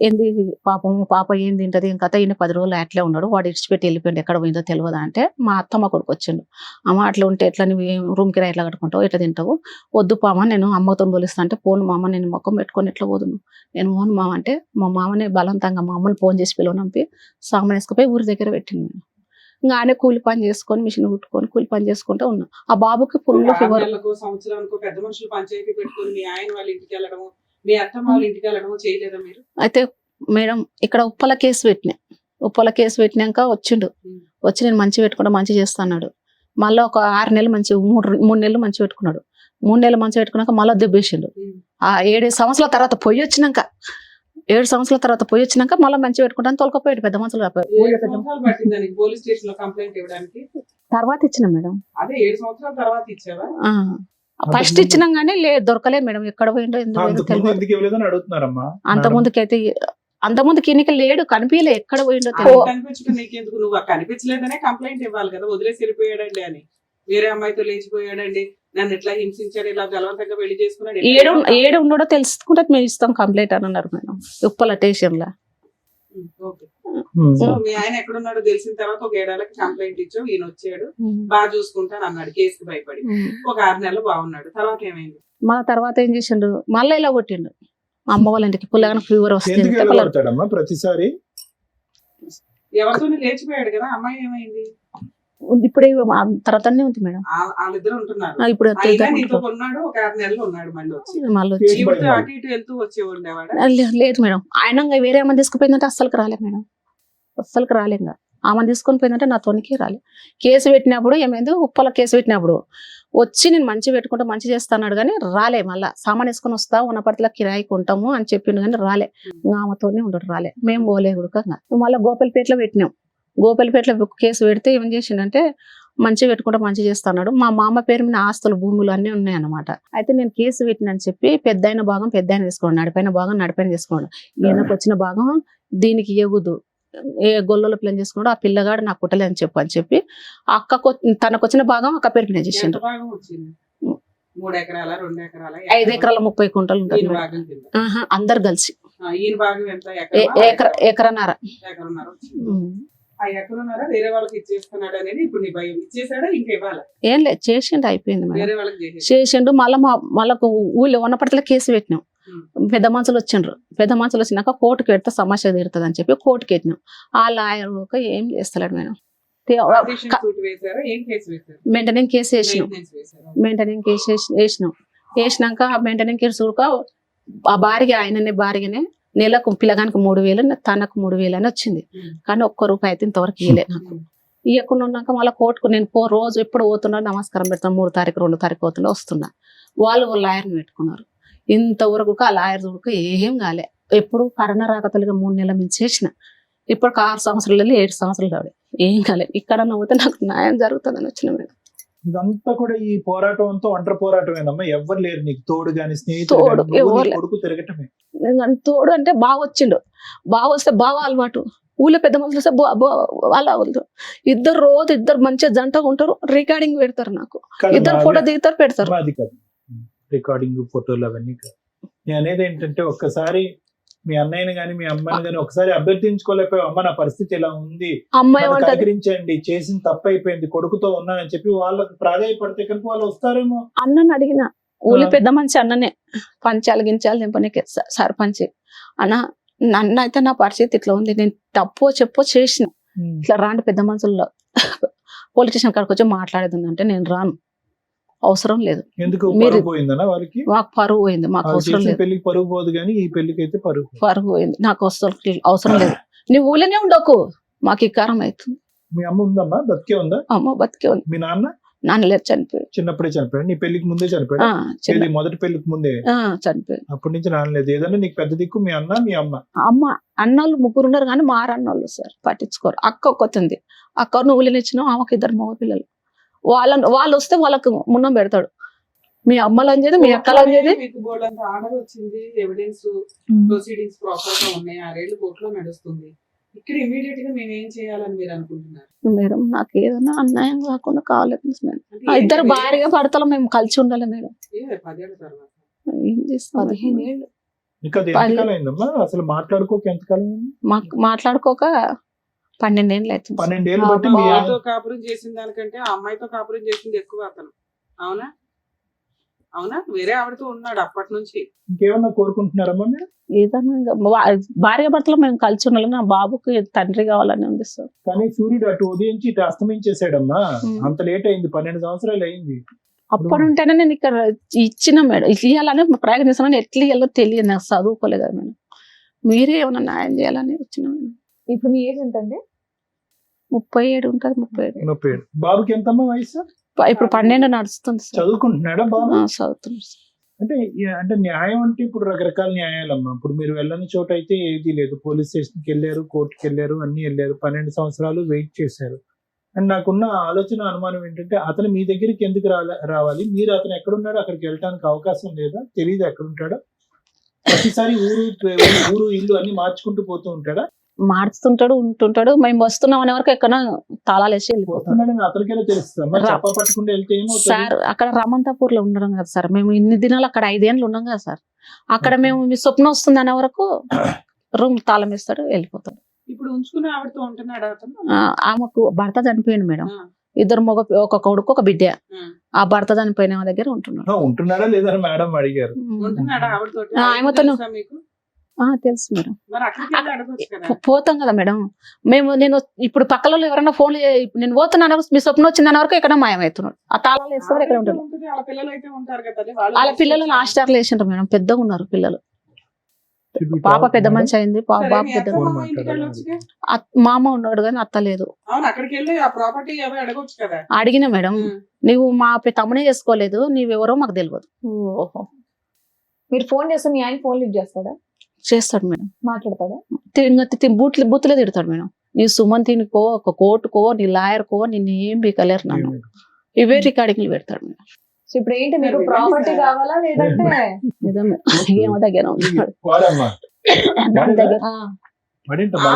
ఏంది పాప ఏం తింటది ఇంకా 10 రోజులు అట్లే ఉన్నాడు. వాడు ఇడిచిపెట్టి వెళ్ళిపోయింది, ఎక్కడ పోయిందో తెలియదా అంటే మా అత్తమ్మ కొడుకు వచ్చిండు. అమ్మ అట్లా ఉంటే ఎట్లా నువ్వు రూమ్ కిరా ఎట్లా కట్టుకుంటావు, ఎట్లా తింటావు, వద్దు పామ నేను అమ్మతో పోలిస్తా అంటే పోను మామ, నేను మొక్కం పెట్టుకొని ఎట్లా పోదును, నేను పోను మామ అంటే మా మామని బలవంతంగా మా అమ్మని ఫోన్ చేసి పిలువనంపి సామాన్ వేసుకుపోయి ఊరి దగ్గర పెట్టింది. నేను ఇంకా ఆయన కూలి పని చేసుకొని మిషన్ కుట్టుకొని కూలి పని చేసుకుంటూ ఉన్నా. ఆ బాబుకి ఫుల్ ఫీవర్. సంవత్సరానికి పెద్ద మనుషులు పంచాయతీ పెట్టుకొని మీ ఆయన వాళ్ళ ఇంటికి వెళ్ళడము, మీ అత్తమ్మ వాళ్ళ ఇంటికి వెళ్ళడము చేయలేదా మీరు? అయితే మేడం ఇక్కడ ఉప్పల కేసు పెట్టినాక వచ్చిండు. వచ్చి నేను మంచి పెట్టుకుంటా, మంచి చేస్తాడు. మళ్ళీ ఒక 6 నెలలు మంచి 3 నెలలు మంచి పెట్టుకున్నాడు. 3 నెలలు మంచి పెట్టుకున్నాక మళ్ళీ దెబ్బేసిండు. ఆ 7 సంవత్సరాల తర్వాత పోయి వచ్చినాక 7 సంవత్సరాల తర్వాత పోయి వచ్చినాక మళ్ళీ మంచి పెట్టుకుంటాను తోలుకపోయాడు. పెద్ద మనుషులు పోలీస్ స్టేషన్ లో కంప్లైంట్ ఇవ్వడానికి తర్వాత ఇచ్చిన మేడం. అదే 7 సంవత్సరాల తర్వాత ఇచ్చావా? ఫస్ట్ ఇచ్చినాం కానీ దొరకలేదు మేడం, ఎక్కడ పోయిండో అంత ముందుకి ఎన్నిక లేడు, కనిపించలే, ఎక్కడ పోయిండో కనిపించడం నీకెందుకు? నువ్వు కనిపించలేదనే కంప్లైంట్ ఇవ్వాలి కదా, వదిలేసి వెళ్ళిపోయాడండి అని, వేరే అమ్మాయితో లేచిపోయాడండి, నన్ను ఎట్లా హింసించాడు, ఇలా బలవంతంగా పెళ్లి చేసుకున్నాడు, ఏడు ఉన్నాడో తెలుసుకుంటే మేము ఇస్తాం కంప్లైంట్ అని అన్నారు మేడం ఉప్పల స్టేషన్ లో. సో మీ ఆయన ఎక్కడున్నాడో తెలిసిన తర్వాత ఒక 7 ఏళ్ళకి కంప్లైంట్ ఇచ్చావు, ఈయన వచ్చాడు బాగా చూసుకుంటాను అన్నాడు, కేసుకి భయపడి. ఒక 6 నెలలు బాగున్నాడు, తర్వాత ఏమైంది? మళ్ళీ తర్వాత ఏం చేసిండు, మళ్ళీ ఇలా కొట్టిండు. అమ్మ వాళ్ళ ఇంటికి పుల్లగా ఫీవర్ వస్తుంది ప్రతిసారి. ఎవరితో లేచిపోయాడు కదా, అమ్మాయి ఏమైంది? ఇప్పుడే తర్వాతనే ఉంది మేడం. వాళ్ళిద్దరు ఉంటున్నారు. ఇప్పుడు ఉన్నాడు, ఒక 6 నెలలు ఉన్నాడు, మళ్ళీ వచ్చి అటు ఇటు వెళ్తూ వచ్చి ఉండేవాడు. లేదు మేడం, ఆయన వేరే అమ్మ తీసుకుపోయిందంటే అస్సలుకి రాలేదు మేడం, అస్సలుకి రాలేదు. ఆమె తీసుకొని పోయిందంటే నా తోనికి రాలే. కేసు పెట్టినప్పుడు ఏమైంది, ఉప్పల కేసు పెట్టినప్పుడు వచ్చి నేను మంచి పెట్టుకుంటా మంచి చేస్తాడు కానీ రాలే. మళ్ళీ సామాన్ వేసుకొని వస్తా ఉన్నపట్ల కిరాయికి ఉంటాము అని చెప్పిండు కానీ రాలే. ఆమెతోనే ఉండడు, రాలే. మేము పోలే ఉడకంగా. మళ్ళీ గోపాలపేటలో పెట్టినాం. గోపాలపేటలో కేసు పెడితే ఏం చేసిండంటే మంచి పెట్టుకుంటా మంచి చేస్తున్నాడు. మా మామ పేరు మీద ఆస్తులు భూములు అన్నీ ఉన్నాయన్నమాట. అయితే నేను కేసు పెట్టినని చెప్పి పెద్దయిన భాగం పెద్ద ఆయన తీసుకోండి, నడిపైన భాగం నడిపైన తీసుకోండి, ఈయనకు వచ్చిన భాగం దీనికి ఎగుదు ఏ గొల్లలో పిల్లని చేసుకున్నాడో ఆ పిల్లగాడు నాకు కుట్టలే అని చెప్పి ఆ అక్కకు తనకు వచ్చిన భాగం అక్క పేరు మీద ఎంత చేసిండు. భాగం వచ్చింది? 3 ఎకరాల 2 ఎకరాల 5 ఎకరాల 30 కుంటలు ఉంటుంది ఈయన మేడం. భాగం కింద. ఆహా, అందరు కలిసి ఈయన భాగం ఎంత? ఎకరన్నర. ఎకరన్నర వచ్చింది. ఆ ఎకరన్నర వేరే వాళ్ళకి ఇచ్చేస్తున్నాడు అనేది ఇప్పుడు నీ భయం. ఇచ్చేసాడా ఇంకా ఇవ్వాలా? ఏం లేదు, చేసిండు అయిపోయింది మేడం. వేరే వాళ్ళకి చేసేసి చేసిండు. మళ్ళా ఊళ్ళో ఉన్నప్పటిలో కేసు పెట్టినాం. పెద్ద మనుషులు వచ్చిండ్రు. పెద్ద మనుషులు వచ్చినాక కోర్టుకి పెడితే సమస్య తీరుతుంది అని చెప్పి కోర్టుకి పెట్టినాం. ఆ లాయర్ ఏం చేస్తలేడు మేడం. Partition suit వేశారా? ఏం కేసు వేశారు? మెయింటెనింగ్ కేసు వేసినాం. Maintenance వేశారా? మెయింటెనింగ్ కేసు వేసినాక ఆ మెయింటెనింగ్ కేసు చూడక ఆ భార్యనే నెలకు పిల్లగానికి 3,000 తనకు 3,000 అని వచ్చింది. కానీ ఒక్క రూపాయి అయితే ఇంతవరకు ఇవ్వలే నాకు. ఇవ్వకుండా ఉన్నాక మళ్ళీ కోర్టుకు నేను రోజు ఎప్పుడు పోతున్నా నమస్కారం పెడతాను. 3 తారీఖు 2 తారీఖు పోతున్నా వస్తున్నా. వాళ్ళు లాయర్ని పెట్టుకున్నారు. ఇంతవరకు ఆ లాయర్ చూడక ఏం కాలే. ఎప్పుడు కరోనా రాకతలుగా 3 నెలల మించి చేసిన. ఇప్పుడు 6 సంవత్సరాలు 7 సంవత్సరాలు కావాలి, ఏం కాలేదు. ఇక్కడ పోతే నాకు న్యాయం జరుగుతుందని వచ్చిన మేడం. ఇదంతా కూడా ఈ పోరాటం అంతా ఒంటరి పోరాటమేనమ్మా. ఎవరు లేరు నీకు తోడు గాని, స్నేహితుడు తోడు గాని, నువ్వు ఎవరు నీ లేరు. కొడుకు తిరగటమే. తోడు అంటే బాగా వచ్చిండు. బాగా వస్తే బాగా అలవాటు. ఊళ్ళో పెద్ద మనుషులు వస్తే వాళ్ళ ఇద్దరు మంచిగా జంటగా ఉంటారు. రికార్డింగ్ పెడతారు నాకు. కాదు, ఇద్దరు నాది- ఫోటో దిగుతారు, పెడతారు. అది కాదు రికార్డింగ్ ఫోటోలు అవన్నీ కాదు. నేను అనేది ఏంటంటే ఒక్కసారి మీ అన్నయ్యని గాని మీ అమ్మని గాని ఒకసారి అభ్యర్థించుకోలేకపోయావు. అమ్మ నా పరిస్థితి ఇలా ఉంది, అమ్మాయి నన్ను ఏమంటది, కనికరించండి, చేసిన తప్పు అయిపోయింది, కొడుకుతో ఉన్నానని చెప్పి వాళ్ళకి ప్రాధాయపడితే కనుక వాళ్ళు వస్తారేమో. అన్నని అడిగిన. ఊళ్ళో పెద్ద మనిషి అన్ననే పంచాలు గించాలు నింపనికి సర్పంచ్ అన్న. నన్ను అయితే నా పరిస్థితి ఇట్లా ఉంది, నేను తప్పో చెప్పో చేసిన, ఇట్లా రాండి పెద్ద మనుషుల్లో పోలీస్ స్టేషన్ కాడికి వచ్చి మాట్లాడేది అంటే నేను రాను, అవసరం లేదు. ఎందుకు మీరు- పరుగు పోయిందనా వాళ్ళకి? మాకు పరువు పోయింది, మాకు వాళ్ళు అవసరం చేసిన లేదు. పెళ్లికి పరుగు పోదు కానీ ఈ పెళ్లికి అయితే పరుగు. పరువు పోయింది, నాకు అవసరం లేదు. నువ్వు ఊళ్ళోనే ఉండకు, మాకు ఈ కారం అవుతుంది. మీ అమ్మ ఉందమ్మా? బతికే ఉందా? అమ్మ బతికే ఉంది. మీ నాన్న నాన్న లేరు, చనిపోయాడు. చిన్నప్పుడే చనిపోయాడు? నీ పెళ్లికి ముందే చనిపోయాడు? చిన్న మొదటి పెళ్లికి ముందే? చనిపోయాడు. అప్పటి నుంచి నాన్నలేదు. ఏదన్నా నీకు పెద్ద దిక్కు మీ అన్న మీ అమ్మ? అమ్మ అన్నోళ్ళు 3 ఉన్నారు కానీ మారన్నోళ్ళు సార్ పట్టించుకోరు. అక్క ఒక్కతుంది. అక్క నువ్వులు ఇచ్చినావు, ఆమెకు 2 మగ పిల్లలు. వాళ్ళు వస్తే వాళ్ళకు మున్నం పెడతాడు. మీ అమ్మలు అని మీ అక్కలు అని మీకు బోర్డు అంత ఆర్డర్ వచ్చింది, ఎవిడెన్స్ ప్రొసీడింగ్స్ ప్రాపర్ గా ఉన్నాయి, 6 ఏళ్ళు కోర్టులో నడుస్తుంది. ఇక్కడ ఇమీడియట్ గా మేము ఏం చేయాలని మీరు అనుకుంటున్నారు? మేడం నాకు ఏదైనా అన్యాయం కాకుండా కావాలి మేడం. అంటే ఆ ఇద్దరు ఏంటి? భార్యగా భర్తలు మేము కలిసి ఉండాలి మేడం. 10 ఏళ్ల తర్వాత ఏం చేస్తాం? 15 ఏళ్ళు. ఇంకా అది ఎంతకాలం అయిందమ్మా? అసలు మాట్లాడుకోక ఎంతకాలం అయింది? మాట్లాడుకోక 12 ఏళ్ళు అవుతుంది. 12 ఏళ్ళు బట్టి మీ బావతో కాపురం చేసిన దానికంటే ఆ అమ్మాయితో కాపురం చేసింది ఎక్కువ అతను. అవునా? వేరే ఆవిడతో ఉన్నాడు అప్పటి నుంచి. ఇంకేమన్నా కోరుకుంటున్నారమ్మా మీరు? ఏదైనా ఇంకా భార్య భర్తలు మేము కలిసి ఉండాలి. నా బాబుకి తండ్రి కావాలని ఉంది సార్. కానీ సూర్యుడు అటు ఉదయించి ఇటు అస్తమించేసాడమ్మా. ఉమ్. అంత లేట్ అయింది, 12 సంవత్సరాలు అయింది. అప్పటి ఉంటేనే నేను ఇక్కడ ఇచ్చిన మేడం, ఇవ్వాలని ప్రయత్నిస్తున్నాను. ఎట్లా ఇవ్వాలో తెలియదు, నాకు చదువుకోలేదు కదా మేడం. మీరే ఏమైనా న్యాయం చేయాలని వచ్చిన మేడం. ఇప్పుడు మీ ఏజ్ ఎంత అండి? 37 ఉంటుంది, 37. 37. బాబుకి ఎంతమ్మా వయసు? ఇప్పుడు 12 నడుస్తుంది సార్. చదువుకుంటున్నాడా బాబు? చదువుతున్నాడు సార్. అంటే న్యాయం అంటే ఇప్పుడు రకరకాల న్యాయాలమ్మా. ఇప్పుడు మీరు వెళ్ళని చోట అయితే ఏది లేదు. పోలీస్ స్టేషన్కి వెళ్ళారు, కోర్టుకి వెళ్ళారు, అన్ని వెళ్ళారు. 12 సంవత్సరాలు వెయిట్ చేశారు. అండ్ నాకున్న ఆలోచన అనుమానం ఏంటంటే అతను మీ దగ్గరికి ఎందుకు రావాలి? మీరు అతను ఎక్కడున్నాడో అక్కడికి వెళ్ళడానికి అవకాశం లేదా? తెలియదు ఎక్కడుంటాడో. ప్రతిసారి ఊరు ఇల్లు అన్ని మార్చుకుంటూ పోతూ ఉంటాడా? మార్చుతుంటాడు, ఉంటుంటాడు. మేము వస్తున్నాం అనే వరకు ఎక్కడ తాళాలు వేసి వెళ్ళిపోతాం పోతున్నాడని అతనికైనా తెలుస్తుందమ్మా. చెప్ప పట్టుకుంటూ వెళ్తే ఏమవుతుంది? సార్. అక్కడ రమంతాపూర్ లో ఉండడం కదా సార్, మేము ఇన్ని దినాలు అక్కడ 5 ఏళ్ళు ఉన్నాం కదా సార్. అక్కడ మేము మీ స్వప్నం వస్తుంది అనే వరకు రూమ్ తాళం వేస్తాడు, వెళ్ళిపోతాడు. ఇప్పుడు ఉంచుకున్న ఆవిడతో ఉంటున్నాడు అతను. ఆమెకు భర్త చనిపోయింది మేడం. ఆ. 2 ఒక కొడుకు ఒక బిడ్డ. ఆ. ఆ భర్త చనిపోయిన ఆమె దగ్గర ఉంటున్నాడు. ఉంటున్నాడా లేదా మేడం అడిగారు. ఉంటున్నాడా ఆవిడతో? ఆమెతోను. మీకు తెలుసు మేడం. మరి అక్కడికి వెళ్ళి అడగొచ్చు కదా. పోతాం కదా మేడం. నేను ఇప్పుడు పక్కలో ఎవరైనా ఫోన్ నేను పోతున్నాను, మీ స్వప్నం వచ్చిందన్న వరకు ఎక్కడ మాయమవుతున్నాడు. ఆ తాళాలు వేస్తాడు, ఎక్కడ ఉంటాడు. ఉంటుంది, వాళ్ళ పిల్లలు అయితే ఉంటారు కదా. వాళ్ళ పిల్లలు హాస్టల్ వేసిండ్రు మేడం, పెద్దగా ఉన్నారు పిల్లలు. పాప పెద్ద మనిషి అయింది, బాబు పెద్ద. మా అమ్మ ఉన్నాడు కానీ అత్త లేదు. అవును, అక్కడికి వెళ్ళి ఆ ప్రాపర్టీ అవి అడగొచ్చు కదా. అడిగిన మేడం, నువ్వు మా తమ్మునే చేసుకోలేదు, నీవెవరో మాకు తెలియదు. ఓహో. మీరు ఫోన్ చేస్తే మీ ఆయన ఫోన్ లిఫ్ట్ చేస్తాడా? చేస్తాడు మేడం. మాట్లాడతాడా? బూతులే తిడతాడు మేడం. నీ సుమంతినికో, ఒక కోర్టుకో, నీ లాయర్కో నిన్ను ఏం బీకలేరు నన్ను. ఇవే రికార్డింగ్లు పెడతాడు మేడం. సో ఇప్పుడు ఏంటి, మీకు ప్రాపర్టీ కావాలా లేదంటే నిజమే, ఏమో దగ్గర ఉన్నాడు. వాడమ్మా. దాని దగ్గర ఆ. వాడేంటమ్మా?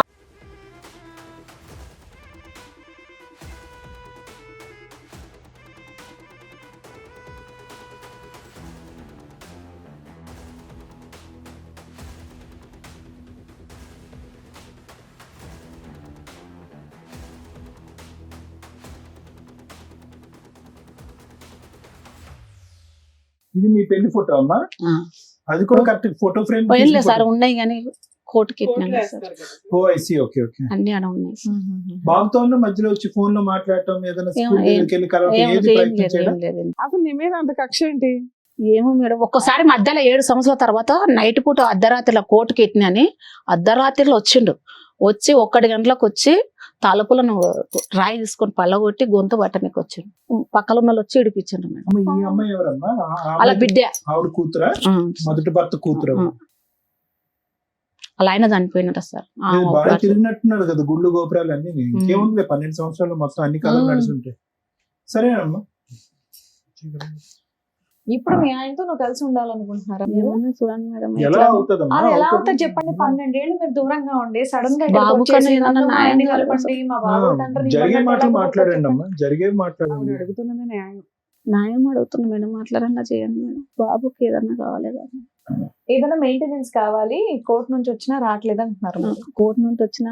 ఇది మీ పెళ్లి ఫోటో అమ్మా, ఆ. అది కూడా కరెక్ట్ ఫోటో ఫ్రేమ్. పోయినలే సార్ ఉన్నాయి కానీ కోర్టుకి కోర్టులో ఎక్కినాం సార్. వేస్తారు కదా. ఓ ఐసి, ఓకే ఓకే. అన్ని ఆడ ఉన్నాయి సార్. బాబుతో ఉన్న మధ్యలో వచ్చి ఫోన్ లో మాట్లాడటం, ఏదైనా స్కూల్ ఏం- దగ్గరికి వెళ్ళి కలవటం, ఏం ఏది లేదు, ప్రయత్నం ఏం చేయడం? లేదు, ఏం లేదు. అసలు నీ మీద అంత కక్ష ఏంటి? ఏమో మేడం, ఒక్కసారి మధ్యలో 7 సంవత్సరాల తర్వాత నైట్ పూట అర్ధరాత్రిలో కోర్టుకి ఎట్టినని అర్ధరాత్రిలో వచ్చిండు. వచ్చి 1 గంటలకు వచ్చి తలుపులను రాయి తీసుకొని పళ్ళగొట్టి గొంతు పట్టనికి వచ్చిండు. పక్కన ఉన్న వాళ్ళు వచ్చి ఇడిపించండు మేడం. అమ్మ, ఈ అమ్మాయి ఎవరమ్మా? అలా బిడ్డ ఆవిడ కూతురా? మొదటి భర్త కూతురు. అలా ఆయన చనిపోయినట సార్. బాగా తిరిగినట్టున్నారు కదా గుళ్ళు గోపురాలు అన్ని. ఇంకేముంది 12 సంవత్సరాలు మొత్తం అన్ని కాలం నడిచి ఉంటాయి. సరేనమ్మా. ఇప్పుడు మీ ఆయనతో నువ్వు కలిసి ఉండాలనుకుంటున్నారా మీరు? ఏమన్నా చూడండి మేడం, ఎలా ఎట్లా? అవుతుందమ్మా? అది ఎలా అవుతుంది చెప్పండి? 12 ఏళ్ళు మీరు దూరంగా ఉండి సడన్ గా బాబు ఇక్కడికి వచ్చేసి కన్నా ఏదన్నా నన్ను మా ఆయన్ని న్యాయం కలపండి, మా బాబు తండ్రిని జరిగే ఇవ్వండి, మాటలు ఎలా మాట్లాడండి చెప్పండి? అమ్మా, జరిగేవి ఆవిడ మాట్లాడండి. అడుగుతున్నది న్యాయం. న్యాయం అడుగుతున్నా మేడం, అట్లన్నా చేయండి మేడం. బాబుకి ఏదన్నా కావాలి కదా. ఏదైనా మెయింటెనెన్స్ కావాలి, కోర్టు నుంచి వచ్చినా రావట్లేదు అంటున్నారు మీరు. కోర్టు నుండి వచ్చినా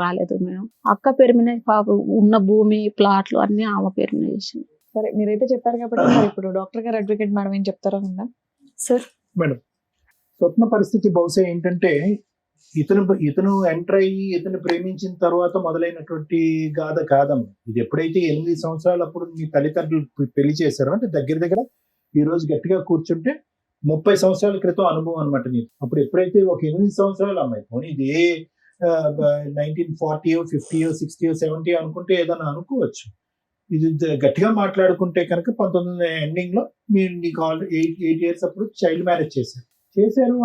రాలేదు మేడం. అక్క పేరు మీద పాప ఉన్న భూమి ప్లాట్లు అన్ని ఆమె పేరు మీద చేసింది. సరే, మీరైతే చెప్పారు కాబట్టి మరి ఇప్పుడు డాక్టర్ గారు, అడ్వకేట్ మేడం ఏం చెప్తారో విందా సార్. మేడం, స్వప్న పరిస్థితి బహుశా ఏంటంటే ఇతను ఎంటర్ అయ్యి ఇతను ప్రేమించిన తర్వాత మొదలైనటువంటి గాథ కాదమ్మా. ఇది ఎప్పుడైతే 8 సంవత్సరాలు అప్పుడు మీ తల్లిదండ్రులు పెళ్లి చేశారో, అంటే దగ్గర దగ్గర ఈ రోజు గట్టిగా కూర్చుంటే 30 సంవత్సరాల క్రితం అనుభవం అనమాట నీకు. అప్పుడు ఎప్పుడైతే ఒక 8 సంవత్సరాలు అమ్మాయి పోనీ ఇది 1940, 50, 60, 70 అనుకుంటే ఏదైనా అనుకోవచ్చు. ఇది గట్టిగా మాట్లాడుకుంటే కనుక 1900 ఎండింగ్ లో మీరు నీకు ఆల్రెడీ 8 years అప్పుడు చైల్డ్ మ్యారేజ్ చేశారు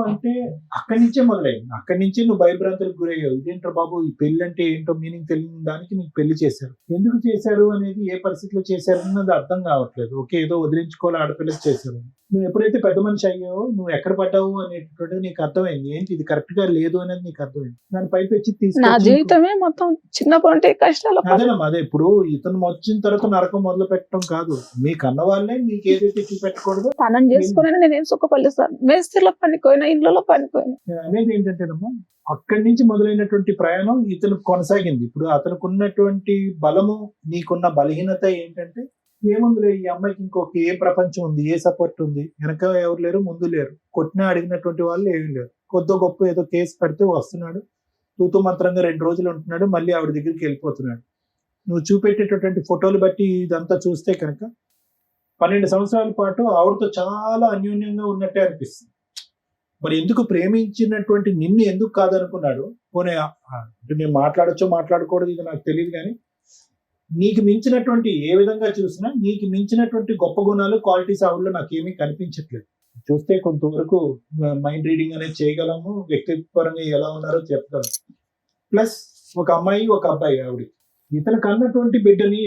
అంటే అక్కడి నుంచే మొదలైంది. అక్కడి నుంచే నువ్వు భయభ్రాంతులకు గురయ్యావు. ఇదేంటో బాబు, ఈ పెళ్లి అంటే ఏంటో మీనింగ్ తెలియని దానికి నీకు పెళ్లి చేశారు. ఎందుకు చేశారు అనేది, ఏ పరిస్థితిలో చేశారు అన్నది అర్థం కావట్లేదు. ఓకే, ఏదో వదిలించుకోవాలి ఆడపిల్లకి చేశారు. నువ్వు ఎప్పుడైతే పెద్ద మనిషి అయ్యావో నువ్వు ఎక్కడ పడ్డావు అనేటటువంటిది నీకు అర్థమైంది. ఏంటి ఇది కరెక్ట్ గా లేదు అనేది నీకు అర్థమైంది. దాని పైపెచ్చి నా తీసుకొచ్చి జీవితమే మొత్తం చిన్నప్పటి నుండి కష్టాలు. అదేనమ్మా, అదే ఇప్పుడు ఇతను వచ్చిన తర్వాత నరకం మొదలు పెట్టడం కాదు. మీ కన్న వాళ్ళే నీకు ఏదైతే చూపెట్టకూడదు తనం చేసుకుని నేనేం సుఖపల్లిస్తాను. మేస్త్రిలో పనిపోయినా, ఇళ్ళలో పనిపోయినా. నేను అనేది ఏంటంటేనమ్మా, అక్కడి నుంచి మొదలైనటువంటి ప్రయాణం ఇతను కొనసాగింది. ఇప్పుడు అతనికి ఉన్నటువంటి బలము, నీకున్న బలహీనత ఏంటంటే, ఏముందిలే ఈ అమ్మాయికి ఇంకొక ఏ ప్రపంచం ఉంది, ఏ సపోర్ట్ ఉంది, వెనక ఎవరు లేరు, ముందు లేరు, కొట్టినా అడిగినటువంటి వాళ్ళు ఏమీ లేరు. కొద్ది గొప్ప ఏదో కేసు పెడితే వస్తున్నాడు, తూతు మంత్రంగా 2 రోజులు ఉంటున్నాడు, మళ్ళీ ఆవిడ దగ్గరికి వెళ్ళిపోతున్నాడు. నువ్వు చూపెట్టేటటువంటి ఫోటోలు బట్టి ఇదంతా చూస్తే కనుక 12 సంవత్సరాల పాటు ఆవిడతో చాలా అన్యోన్యంగా ఉన్నట్టే అనిపిస్తుంది. మరి ఎందుకు ప్రేమించినటువంటి నిన్ను ఎందుకు కాదనుకున్నాడు? పోనీ అంటే నేను మాట్లాడచ్చో మాట్లాడకూడదు, ఇది నాకు తెలియదు. కానీ నీకు మించినటువంటి ఏ విధంగా చూసినా నీకు మించినటువంటి గొప్ప గుణాలు, క్వాలిటీస్ ఆవిడలో నాకేమీ కనిపించట్లేదు. చూస్తే కొంతవరకు మైండ్ రీడింగ్ అనేది చేయగలము, వ్యక్తిపరంగా ఎలా ఉన్నారో చెప్పగలము. ప్లస్ ఒక అమ్మాయి, ఒక అబ్బాయి. ఆవిడ ఇతను కన్నటువంటి బిడ్డని,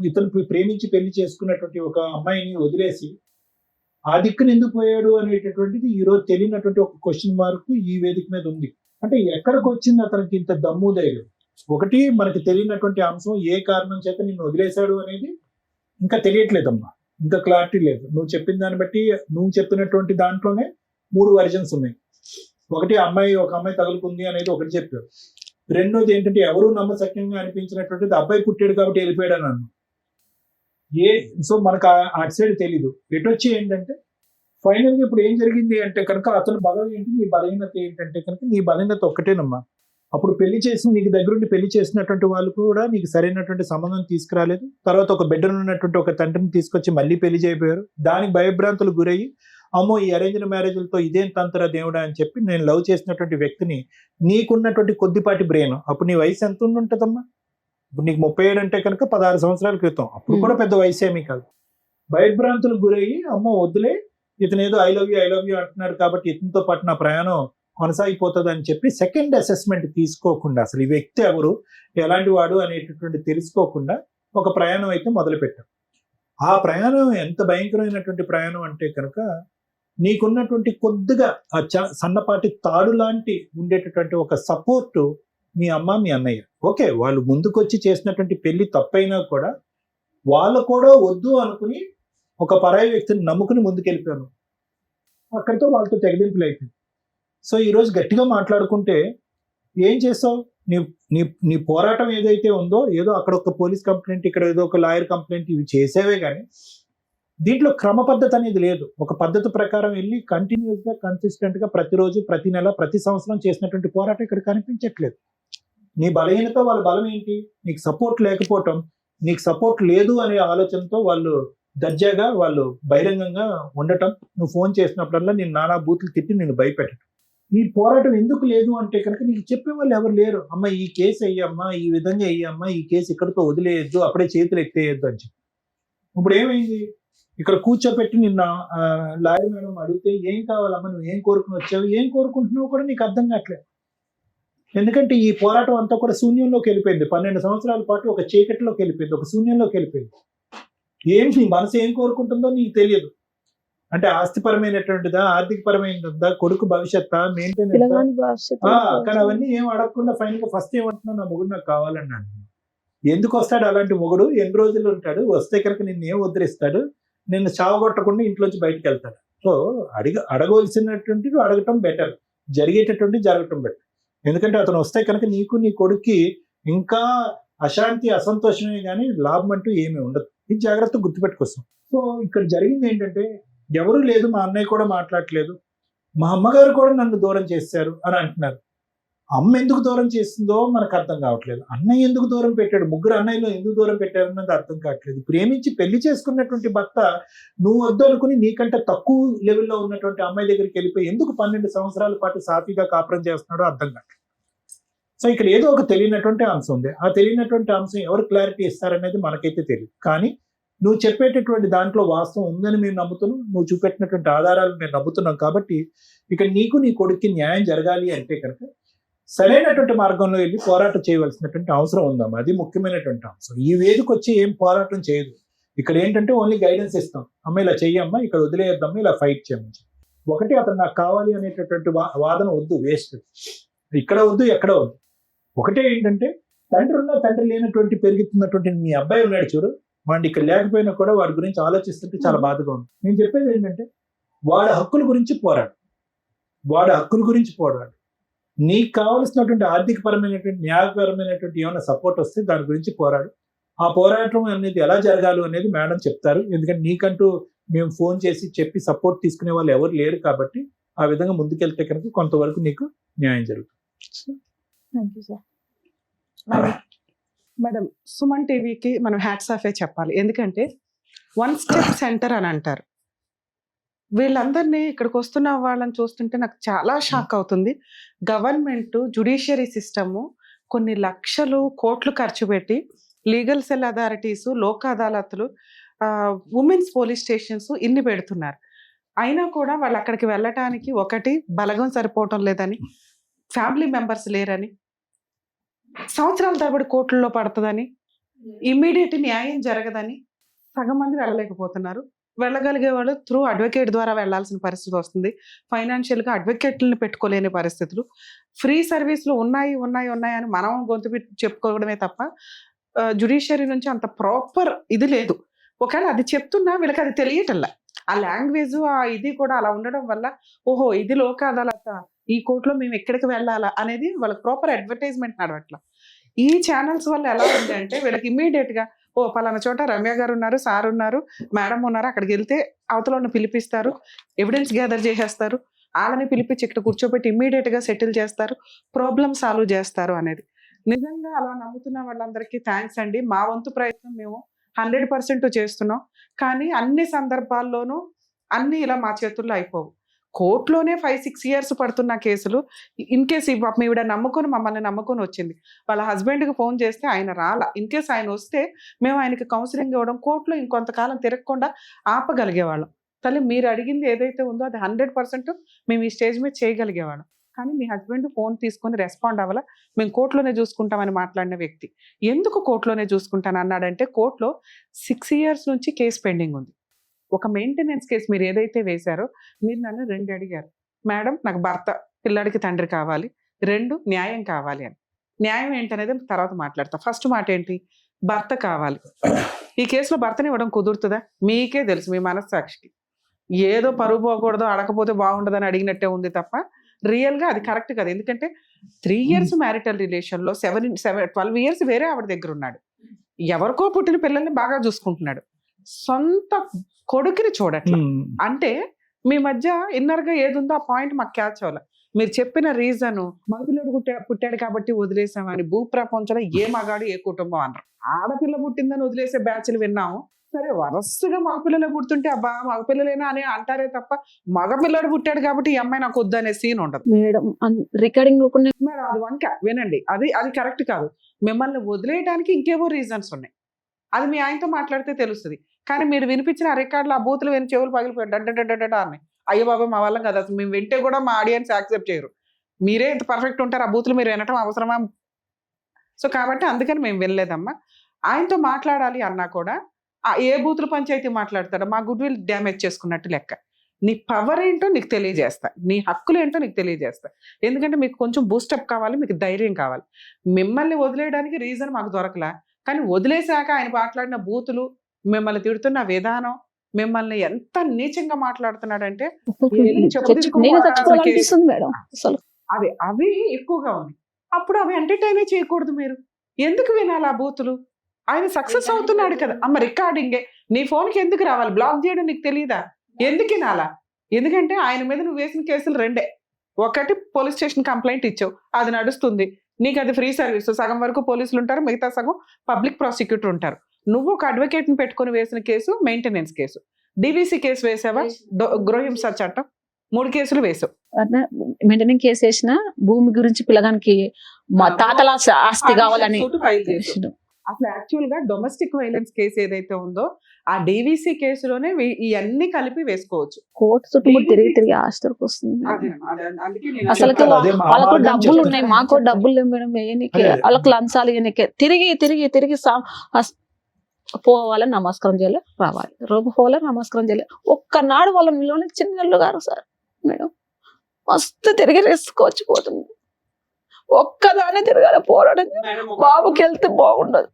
ఇతను ప్రేమించి పెళ్లి చేసుకున్నటువంటి ఒక అమ్మాయిని వదిలేసి ఆ దిక్కున ఎందుకు పోయాడు అనేటటువంటిది ఈ రోజు తెలియనటువంటి ఒక క్వశ్చన్ మార్క్ ఈ వేదిక మీద ఉంది. అంటే ఎక్కడికి వచ్చింది అతనికి ఇంత దమ్ము ధైర్యం? ఒకటి మనకి తెలియనటువంటి అంశం, ఏ కారణం చేత నిన్ను వదిలేశాడు అనేది ఇంకా తెలియట్లేదమ్మా, ఇంకా క్లారిటీ లేదు. నువ్వు చెప్పిన దాన్ని బట్టి, నువ్వు చెప్పినటువంటి దాంట్లోనే 3 వర్జన్స్ ఉన్నాయి. ఒకటి ఒక అమ్మాయి తగులుకుంది అనేది ఒకటి చెప్పారు. రెండోది ఏంటంటే ఎవరు నమ్మశక్యంగా అనిపించినటువంటిది అబ్బాయి పుట్టాడు కాబట్టి వెళ్ళిపోయాడు అని అన్నాను. సో మనకు అటు సైడ్ తెలీదు. ఎటొచ్చి ఏంటంటే ఫైనల్ గా ఇప్పుడు ఏం జరిగింది అంటే కనుక అతను బలం ఏంటి, నీ బలహీనత ఏంటంటే కనుక నీ బలహీనత ఒక్కటేనమ్మా. అప్పుడు పెళ్లి చేసి నీకు దగ్గరుండి పెళ్లి చేసినటువంటి వాళ్ళు కూడా నీకు సరైనటువంటి సంబంధం తీసుకురాలేదు. తర్వాత ఒక బిడ్డను ఉన్నటువంటి ఒక తండ్రిని తీసుకొచ్చి మళ్ళీ పెళ్లి చేయబోయారు. దానికి భయభ్రాంతులు గురయ్యి, అమ్మో ఈ అరేంజ్డ్ మ్యారేజ్లతో ఇదేం తంతరా దేవుడా అని చెప్పి నేను లవ్ చేసినటువంటి వ్యక్తిని, నీకున్నటువంటి కొద్దిపాటి బ్రెయిన్, అప్పుడు నీ వయసు ఎంత ఉంటుందమ్మా? ఇప్పుడు నీకు 37 అంటే కనుక 16 సంవత్సరాల క్రితం, అప్పుడు కూడా పెద్ద వయసు ఏమీ కాదు. భయభ్రాంతులు గురయ్యి, అమ్మో వద్దులే ఇతను ఏదో ఐ లవ్ యూ అంటున్నారు కాబట్టి ఇతనితో పాటు నా ప్రయాణం కొనసాగిపోతుంది అని చెప్పి సెకండ్ అసెస్మెంట్ తీసుకోకుండా, అసలు ఈ వ్యక్తి ఎవరు, ఎలాంటి వాడు అనేటటువంటి తెలుసుకోకుండా ఒక ప్రయాణం అయితే మొదలుపెట్టాం. ఆ ప్రయాణం ఎంత భయంకరమైనటువంటి ప్రయాణం అంటే కనుక, నీకున్నటువంటి కొద్దిగా ఆ సన్నపాటి తాడు లాంటి ఉండేటటువంటి ఒక సపోర్టు మీ అమ్మ, మీ అన్నయ్య. ఓకే, వాళ్ళు ముందుకొచ్చి చేసినటువంటి పెళ్లి తప్పైనా కూడా వాళ్ళు కూడా వద్దు అనుకుని ఒక పరాయి వ్యక్తిని నమ్ముకుని ముందుకెళ్ళిపోయాను. అక్కడితో వాళ్ళతో తెగదింపులు అయిపోయింది. సో ఈరోజు గట్టిగా మాట్లాడుకుంటే ఏం చేస్తావు? నీ పోరాటం ఏదైతే ఉందో, ఏదో అక్కడ ఒక పోలీస్ కంప్లైంట్, ఇక్కడ ఏదో ఒక లాయర్ కంప్లైంట్, ఇవి చేసేవే కానీ దీంట్లో క్రమ పద్ధతి అనేది లేదు. ఒక పద్ధతి ప్రకారం వెళ్ళి కంటిన్యూస్ గా కన్సిస్టెంట్ గా ప్రతిరోజు, ప్రతి నెల, ప్రతి సంవత్సరం చేసినటువంటి పోరాటం ఇక్కడ కనిపించట్లేదు. నీ బలహీనత వాళ్ళ బలం ఏంటి? నీకు సపోర్ట్ లేకపోవటం, నీకు సపోర్ట్ లేదు అనే ఆలోచనతో వాళ్ళు దర్జాగా వాళ్ళు బహిరంగంగా ఉండటం, నువ్వు ఫోన్ చేసినప్పుడల్లా నేను నానా బూతులు తిట్టి నేను భయపెట్టడం. ఈ పోరాటం ఎందుకు లేదు అంటే కనుక నీకు చెప్పే వాళ్ళు ఎవరు లేరు. అమ్మ ఈ కేసు అయ్యమ్మా, ఈ విధంగా అయ్యమ్మా, ఈ కేసు ఇక్కడితో వదిలేయద్దు, అప్పుడే చేతులు ఎత్తేయద్దు అని చెప్పి. ఇప్పుడు ఏమైంది? ఇక్కడ కూర్చోపెట్టి నిన్న లాయర్ మేడం అడిగితే ఏం కావాలమ్మా, నువ్వు ఏం కోరుకుని వచ్చావు, ఏం కోరుకుంటున్నావు కూడా నీకు అర్థం కావట్లేదు. ఎందుకంటే ఈ పోరాటం అంతా కూడా శూన్యంలోకి వెళ్ళిపోయింది. 12 సంవత్సరాల పాటు ఒక చీకటిలోకి వెళ్ళిపోయింది, ఒక శూన్యంలోకి వెళ్ళిపోయింది. నీ మనసు ఏం కోరుకుంటుందో నీకు తెలియదు. అంటే ఆస్తిపరమైనటువంటిదా, ఆర్థిక పరమైనదా, కొడుకు భవిష్యత్తు, మెయింటెనెన్స్, కానీ అవన్నీ ఏం అడగకుండా ఫైనల్ గా ఫస్ట్ ఏమంటున్నావు, నా మొగుడు నాకు కావాలని అంటున్నాను. ఎందుకు వస్తాడు అలాంటి మొగుడు? ఎన్ని రోజులు ఉంటాడు? వస్తే కనుక నిన్ను ఏం ఉద్ధరిస్తాడు? నిన్ను చావగొట్టకుండా ఇంట్లోంచి బయటకు వెళ్తాడు. సో అడగవలసినటువంటివి అడగటం బెటర్, జరిగేటటువంటి జరగటం బెటర్. ఎందుకంటే అతను వస్తే కనుక నీకు నీ కొడుక్కి ఇంకా అశాంతి, అసంతోషమే కానీ లాభం అంటూ ఏమీ ఉండదు. ఇది జాగ్రత్తగా గుర్తుపెట్టుకొస్తాం. సో ఇక్కడ జరిగింది ఏంటంటే, ఎవరు లేదు, మా అన్నయ్య కూడా మాట్లాడట్లేదు, మా అమ్మగారు కూడా నన్ను దూరం చేశారు అని అంటున్నారు. అమ్మ ఎందుకు దూరం చేసిందో మనకు అర్థం కావట్లేదు. అన్నయ్య ఎందుకు దూరం పెట్టాడు, ముగ్గురు అన్నయ్యలో ఎందుకు దూరం పెట్టారన్నది అర్థం కావట్లేదు. ప్రేమించి పెళ్లి చేసుకున్నటువంటి భర్త నువ్వు వద్దు అనుకుని నీకంటే తక్కువ లెవెల్లో ఉన్నటువంటి అమ్మాయి దగ్గరికి వెళ్ళిపోయి ఎందుకు 12 సంవత్సరాల పాటు సాఫీగా కాపురం చేస్తున్నాడో అర్థం కావట్లేదు. సో ఇక్కడ ఏదో ఒక తెలియనటువంటి అంశం ఉంది. ఆ తెలియనటువంటి అంశం ఎవరు క్లారిటీ ఇస్తారనేది మనకైతే తెలియదు. కానీ నువ్వు చెప్పేటటువంటి దాంట్లో వాస్తవం ఉందని మేము నమ్ముతున్నాం, నువ్వు చూపెట్టినటువంటి ఆధారాలు మేము నమ్ముతున్నాం. కాబట్టి ఇక్కడ నీకు నీ కొడుక్కి న్యాయం జరగాలి అంటే కనుక సరైనటువంటి మార్గంలో వెళ్ళి పోరాటం చేయవలసినటువంటి అవసరం ఉందమ్మా. అది ముఖ్యమైనటువంటి అంశం. ఈ వేదిక వచ్చి ఏం పోరాటం చేయదు. ఇక్కడ ఏంటంటే ఓన్లీ గైడెన్స్ ఇస్తాం. అమ్మ ఇలా చెయ్యమ్మా, ఇక్కడ వదిలేయద్దమ్మా, ఇలా ఫైట్ చేయమని. ఒకటి అతను నాకు కావాలి అనేటటువంటి వాదన వద్దు, వేస్ట్. ఇక్కడ వద్దు, ఎక్కడ వద్దు. ఒకటే ఏంటంటే తండ్రి ఉన్న తండ్రి లేనటువంటి పెరుగుతున్నటువంటి మీ అబ్బాయి ఉన్నాడు చూడు, వాడిని ఇక్కడ లేకపోయినా కూడా వాడి గురించి ఆలోచిస్తుంటే చాలా బాధగా ఉంది. నేను చెప్పేది ఏంటంటే వాడి హక్కుల గురించి పోరాడు, వాడి హక్కుల గురించి పోరాడు. నీకు కావలసినటువంటి ఆర్థిక పరమైనటువంటి, న్యాయపరమైనటువంటి ఏమైనా సపోర్ట్ వస్తే దాని గురించి పోరాడు. ఆ పోరాటం అనేది ఎలా జరగాలి అనేది మేడం చెప్తారు. ఎందుకంటే నీకంటూ మేము ఫోన్ చేసి చెప్పి సపోర్ట్ తీసుకునే వాళ్ళు ఎవరు లేరు. కాబట్టి ఆ విధంగా ముందుకెళ్తే కనుక కొంతవరకు నీకు న్యాయం జరుగుతుంది. Thank you sir. Madam, Suman టీవీకి మనం హ్యాట్స్ ఆఫే చెప్పాలి. ఎందుకంటే 1 స్టెప్ సెంటర్ అని అంటారు. వీళ్ళందరినీ ఇక్కడికి వస్తున్న వాళ్ళని చూస్తుంటే నాకు చాలా షాక్ అవుతుంది. గవర్నమెంట్, జ్యుడిషియరీ సిస్టము కొన్ని లక్షలు, కోట్లు ఖర్చు పెట్టి లీగల్ సెల్ అథారిటీసు, లోక్ అదాలత్లు, ఉమెన్స్ పోలీస్ స్టేషన్స్ ఇన్ని పెడుతున్నారు. అయినా కూడా వాళ్ళు అక్కడికి వెళ్ళటానికి ఒకటి బలగం సరిపోవటం లేదని, ఫ్యామిలీ మెంబర్స్ లేరని, సంవత్సరాల తరబడి కోర్టుల్లో పడుతుందని, ఇమ్మీడియట్ న్యాయం జరగదని సగం మంది వెళ్ళలేకపోతున్నారు. వెళ్ళగలిగే వాళ్ళు త్రూ అడ్వకేట్ ద్వారా వెళ్ళాల్సిన పరిస్థితి వస్తుంది. ఫైనాన్షియల్గా అడ్వకేట్లను పెట్టుకోలేని పరిస్థితులు. ఫ్రీ సర్వీసులు ఉన్నాయి అని మనం గొంతు పెట్టి చెప్పుకోవడమే తప్ప జ్యుడిషియరీ నుంచి అంత ప్రాపర్ ఇది లేదు. ఒకవేళ అది చెప్తున్నా వీళ్ళకి అది తెలియటల్లా. ఆ లాంగ్వేజ్, ఆ ఇది కూడా అలా ఉండడం వల్ల ఓహో ఇది లోక్ అదాలత, ఈ కోర్టులో మేము ఎక్కడికి వెళ్ళాలా అనేది వాళ్ళకి ప్రాపర్ అడ్వర్టైజ్మెంట్ నడవట్లా. ఈ ఛానల్స్ వల్ల ఎలా ఉంది అంటే వీళ్ళకి ఇమ్మీడియట్ గా ఓ పలానా చోట రమ్య గారు ఉన్నారు, సార్ ఉన్నారు, మేడం ఉన్నారు, అక్కడికి వెళ్తే అవతల పిలిపిస్తారు, ఎవిడెన్స్ గ్యాదర్ చేసేస్తారు, వాళ్ళని పిలిపించి ఇక్కడ కూర్చోబెట్టి ఇమ్మీడియట్ గా సెటిల్ చేస్తారు, ప్రాబ్లమ్ సాల్వ్ చేస్తారు అనేది. నిజంగా అలా నమ్ముతున్న వాళ్ళందరికీ థ్యాంక్స్ అండి. మా వంతు ప్రయత్నం మేము 100% చేస్తున్నాం. కానీ అన్ని సందర్భాల్లోనూ అన్ని ఇలా మా చేతుల్లో అయిపోవు. కోర్టులోనే 5-6 years పడుతున్న కేసులు. ఇన్ కేసు ఈవిడ మమ్మల్ని నమ్ముకొని వచ్చింది. వాళ్ళ హస్బెండ్కి ఫోన్ చేస్తే ఆయన రాలా. ఇన్ కేసు ఆయన వస్తే మేము ఆయనకి కౌన్సిలింగ్ ఇవ్వడం, కోర్టులో ఇంకొంతకాలం తిరగకుండా ఆపగలిగేవాళ్ళం. తల్లి మీరు అడిగింది ఏదైతే ఉందో అది 100% మేము ఈ స్టేజ్ మీద చేయగలిగేవాళ్ళం. కానీ మీ హస్బెండ్ ఫోన్ తీసుకొని రెస్పాండ్ అవ్వాల. మేము కోర్టులోనే చూసుకుంటామని మాట్లాడిన వ్యక్తి ఎందుకు కోర్టులోనే చూసుకుంటాను అన్నాడంటే, కోర్టులో 6 years నుంచి కేసు పెండింగ్ ఉంది. ఒక మెయింటెనెన్స్ కేసు మీరు ఏదైతే వేశారో, మీరు నన్ను 2 అడిగారు. మేడం నాకు భర్త, పిల్లాడికి తండ్రి కావాలి, 2 న్యాయం కావాలి అని. న్యాయం ఏంటనేది తర్వాత మాట్లాడతా. ఫస్ట్ మాట ఏంటి? భర్త కావాలి. ఈ కేసులో భర్తని ఇవ్వడం కుదురుతుందా? మీకే తెలుసు, మీ మనస్సాక్షికి. ఏదో పరువు పోకూడదు, అడగకపోతే బాగుండదని అడిగినట్టే ఉంది తప్ప రియల్గా అది కరెక్ట్ కాదు. ఎందుకంటే 3 years మ్యారిటల్ రిలేషన్లో 12 years వేరే ఆవిడ దగ్గర ఉన్నాడు. ఎవరికో పుట్టిన పిల్లల్ని బాగా చూసుకుంటున్నాడు. సొంత కొడుకుని చూడట్లా. అంటే మీ మధ్య ఇన్నర్ గా ఏది ఉందో ఆ పాయింట్ మాకు క్యాచ్ అవ్వాలి. మీరు చెప్పిన రీజన్ మగపిల్లడు పుట్టాడు కాబట్టి వదిలేసామని భూప్రపంచంలో ఏ మగాడు ఏ కుటుంబం అన్నారు. ఆడపిల్ల పుట్టిందని వదిలేసే బ్యాచ్లు విన్నాము. సరే వరసగా మగపిల్లలు పుడుతుంటే అబ్బా మగపిల్లలేనా అని అంటారే తప్ప మగపిల్లడు పుట్టాడు కాబట్టి ఈ అమ్మాయి నాకు వద్దు అనే సీన్ ఉండదు. మేడం రికార్డింగ్ మరి అది వంక వినండి, అది కరెక్ట్ కాదు. మిమ్మల్ని వదిలేయడానికి ఇంకేవో రీజన్స్ ఉన్నాయి, అది మీ ఆయనతో మాట్లాడితే తెలుస్తుంది. కానీ మీరు వినిపించిన ఆ రికార్డులు ఆ బూతులు విని చెవులు పగిలిపోయాడు డడ్డ అని. అయ్యో బాబా మా వల్ల కదా, అసలు మేము వింటే కూడా మా ఆడియన్స్ యాక్సెప్ట్ చేయరు. మీరే ఇంత పర్ఫెక్ట్ ఉంటారు, ఆ బూతులు మీరు వినటం అవసరమా? సో కాబట్టి అందుకని మేము వెళ్ళలేదమ్మా. ఆయనతో మాట్లాడాలి అన్నా కూడా ఏ బూతులు పంచాయతీ మాట్లాడతాడో మా గుడ్ విల్ డ్యామేజ్ చేసుకున్నట్టు లెక్క. నీ పవర్ ఏంటో నీకు తెలియజేస్తా, నీ హక్కులు ఏంటో నీకు తెలియజేస్తా. ఎందుకంటే మీకు కొంచెం బూస్టప్ కావాలి, మీకు ధైర్యం కావాలి. మిమ్మల్ని వదిలేయడానికి రీజన్ మాకు దొరకలా, కానీ వదిలేశాక ఆయన మాట్లాడిన బూతులు, మిమ్మల్ని తిడుతున్న విధానం, మిమ్మల్ని ఎంత నీచంగా మాట్లాడుతున్నాడంటే అవి ఎక్కువగా ఉన్నాయి. అప్పుడు అవి ఎంటర్టైన్ చేయకూడదు. మీరు ఎందుకు వినాలి ఆ బూతులు? ఆయన సక్సెస్ అవుతున్నాడు కదా అమ్మ. రికార్డింగే నీ ఫోన్కి ఎందుకు రావాలి? బ్లాక్ చేయడం నీకు తెలియదా? ఎందుకు వినాలా? ఎందుకంటే ఆయన మీద నువ్వు వేసిన కేసులు రెండే. ఒకటి పోలీస్ స్టేషన్ కంప్లైంట్ ఇచ్చావు, అది నడుస్తుంది, నీకు అది ఫ్రీ సర్వీస్. సగం వరకు పోలీసులు ఉంటారు, మిగతా సగం పబ్లిక్ ప్రాసిక్యూటర్ ఉంటారు. నువ్వు ఒక అడ్వకేట్ ని పెట్టుకుని వేసిన case maintenance case. DVC case వేసావా? గృహహింస చట్టం 3 కేసులు వేసావు. మెయింటెనెన్స్ కేసు వేసిన భూమి గురించి పిల్లగానికి మా తాతల ఆస్తి కావాలని అసలు యాక్చువల్ గా డొమెస్టిక్ వైలెన్స్ కేసు ఏదైతే ఉందో ఆ డివిసి కేసులోనే ఇవన్నీ కలిపి వేసుకోవచ్చు. కోర్టు చుట్టూ తిరిగి ఆస్తికి వస్తుంది. అసలు వాళ్ళకు డబ్బులు ఉన్నాయి, మాకు డబ్బులు లేవు మేడం. వాళ్ళకి లంచాలు ఇయనికే తిరిగి పోవాలి, నమస్కారం చేయాలి, రావాలి, రోబు పోవాలి, నమస్కారం చేయాలి. ఒక్కనాడు వాళ్ళ నిలోనే చిన్నళ్ళు గారు సార్ మేడం మస్తు తిరిగి వేసుకోవచ్చు పోతుంది. ఒక్కదానే తిరగాలి, పోరాటం. బాబుకి వెళ్తే బాగుండదు,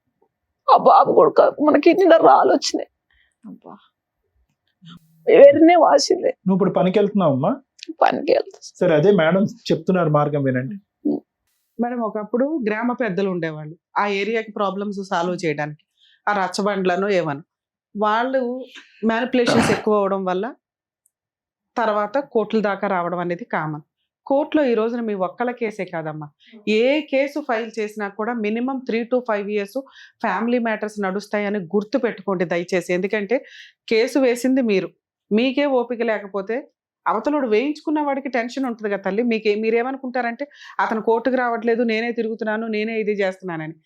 ఆ బాబు కొడుకు మనకి ఇన్ని రాళ్ళు వచ్చినాయి, అబ్బా వేరేనే వాసింది. నువ్వు ఇప్పుడు పనికి వెళ్తున్నావమ్మా? పనికి వెళ్తా. సరే, అదే మేడం చెప్తున్నారు మార్గం వినండి. మేడం ఒకప్పుడు గ్రామ పెద్దలు ఉండేవాళ్ళు ఆ ఏరియాకి ప్రాబ్లమ్స్ సాల్వ్ చేయడానికి. ఆ రచ్చబండ్లను ఏమను వాళ్ళు మ్యానిపులేషన్స్ ఎక్కువ అవడం వల్ల తర్వాత కోర్టుల దాకా రావడం అనేది కామన్. కోర్టులో ఈ రోజున మీ ఒక్కళ్ళ కేసే కాదమ్మా, ఏ కేసు ఫైల్ చేసినా కూడా minimum 3 to 5 years family matters నడుస్తాయని గుర్తు పెట్టుకోండి దయచేసి. ఎందుకంటే కేసు వేసింది మీరు, మీకే ఓపిక లేకపోతే అవతలోడు వేయించుకున్న వాడికి టెన్షన్ ఉంటుంది కదా తల్లి. మీరేమనుకుంటారంటే అతను కోర్టుకు రావట్లేదు, నేనే తిరుగుతున్నాను, నేనే ఇది చేస్తున్నానని.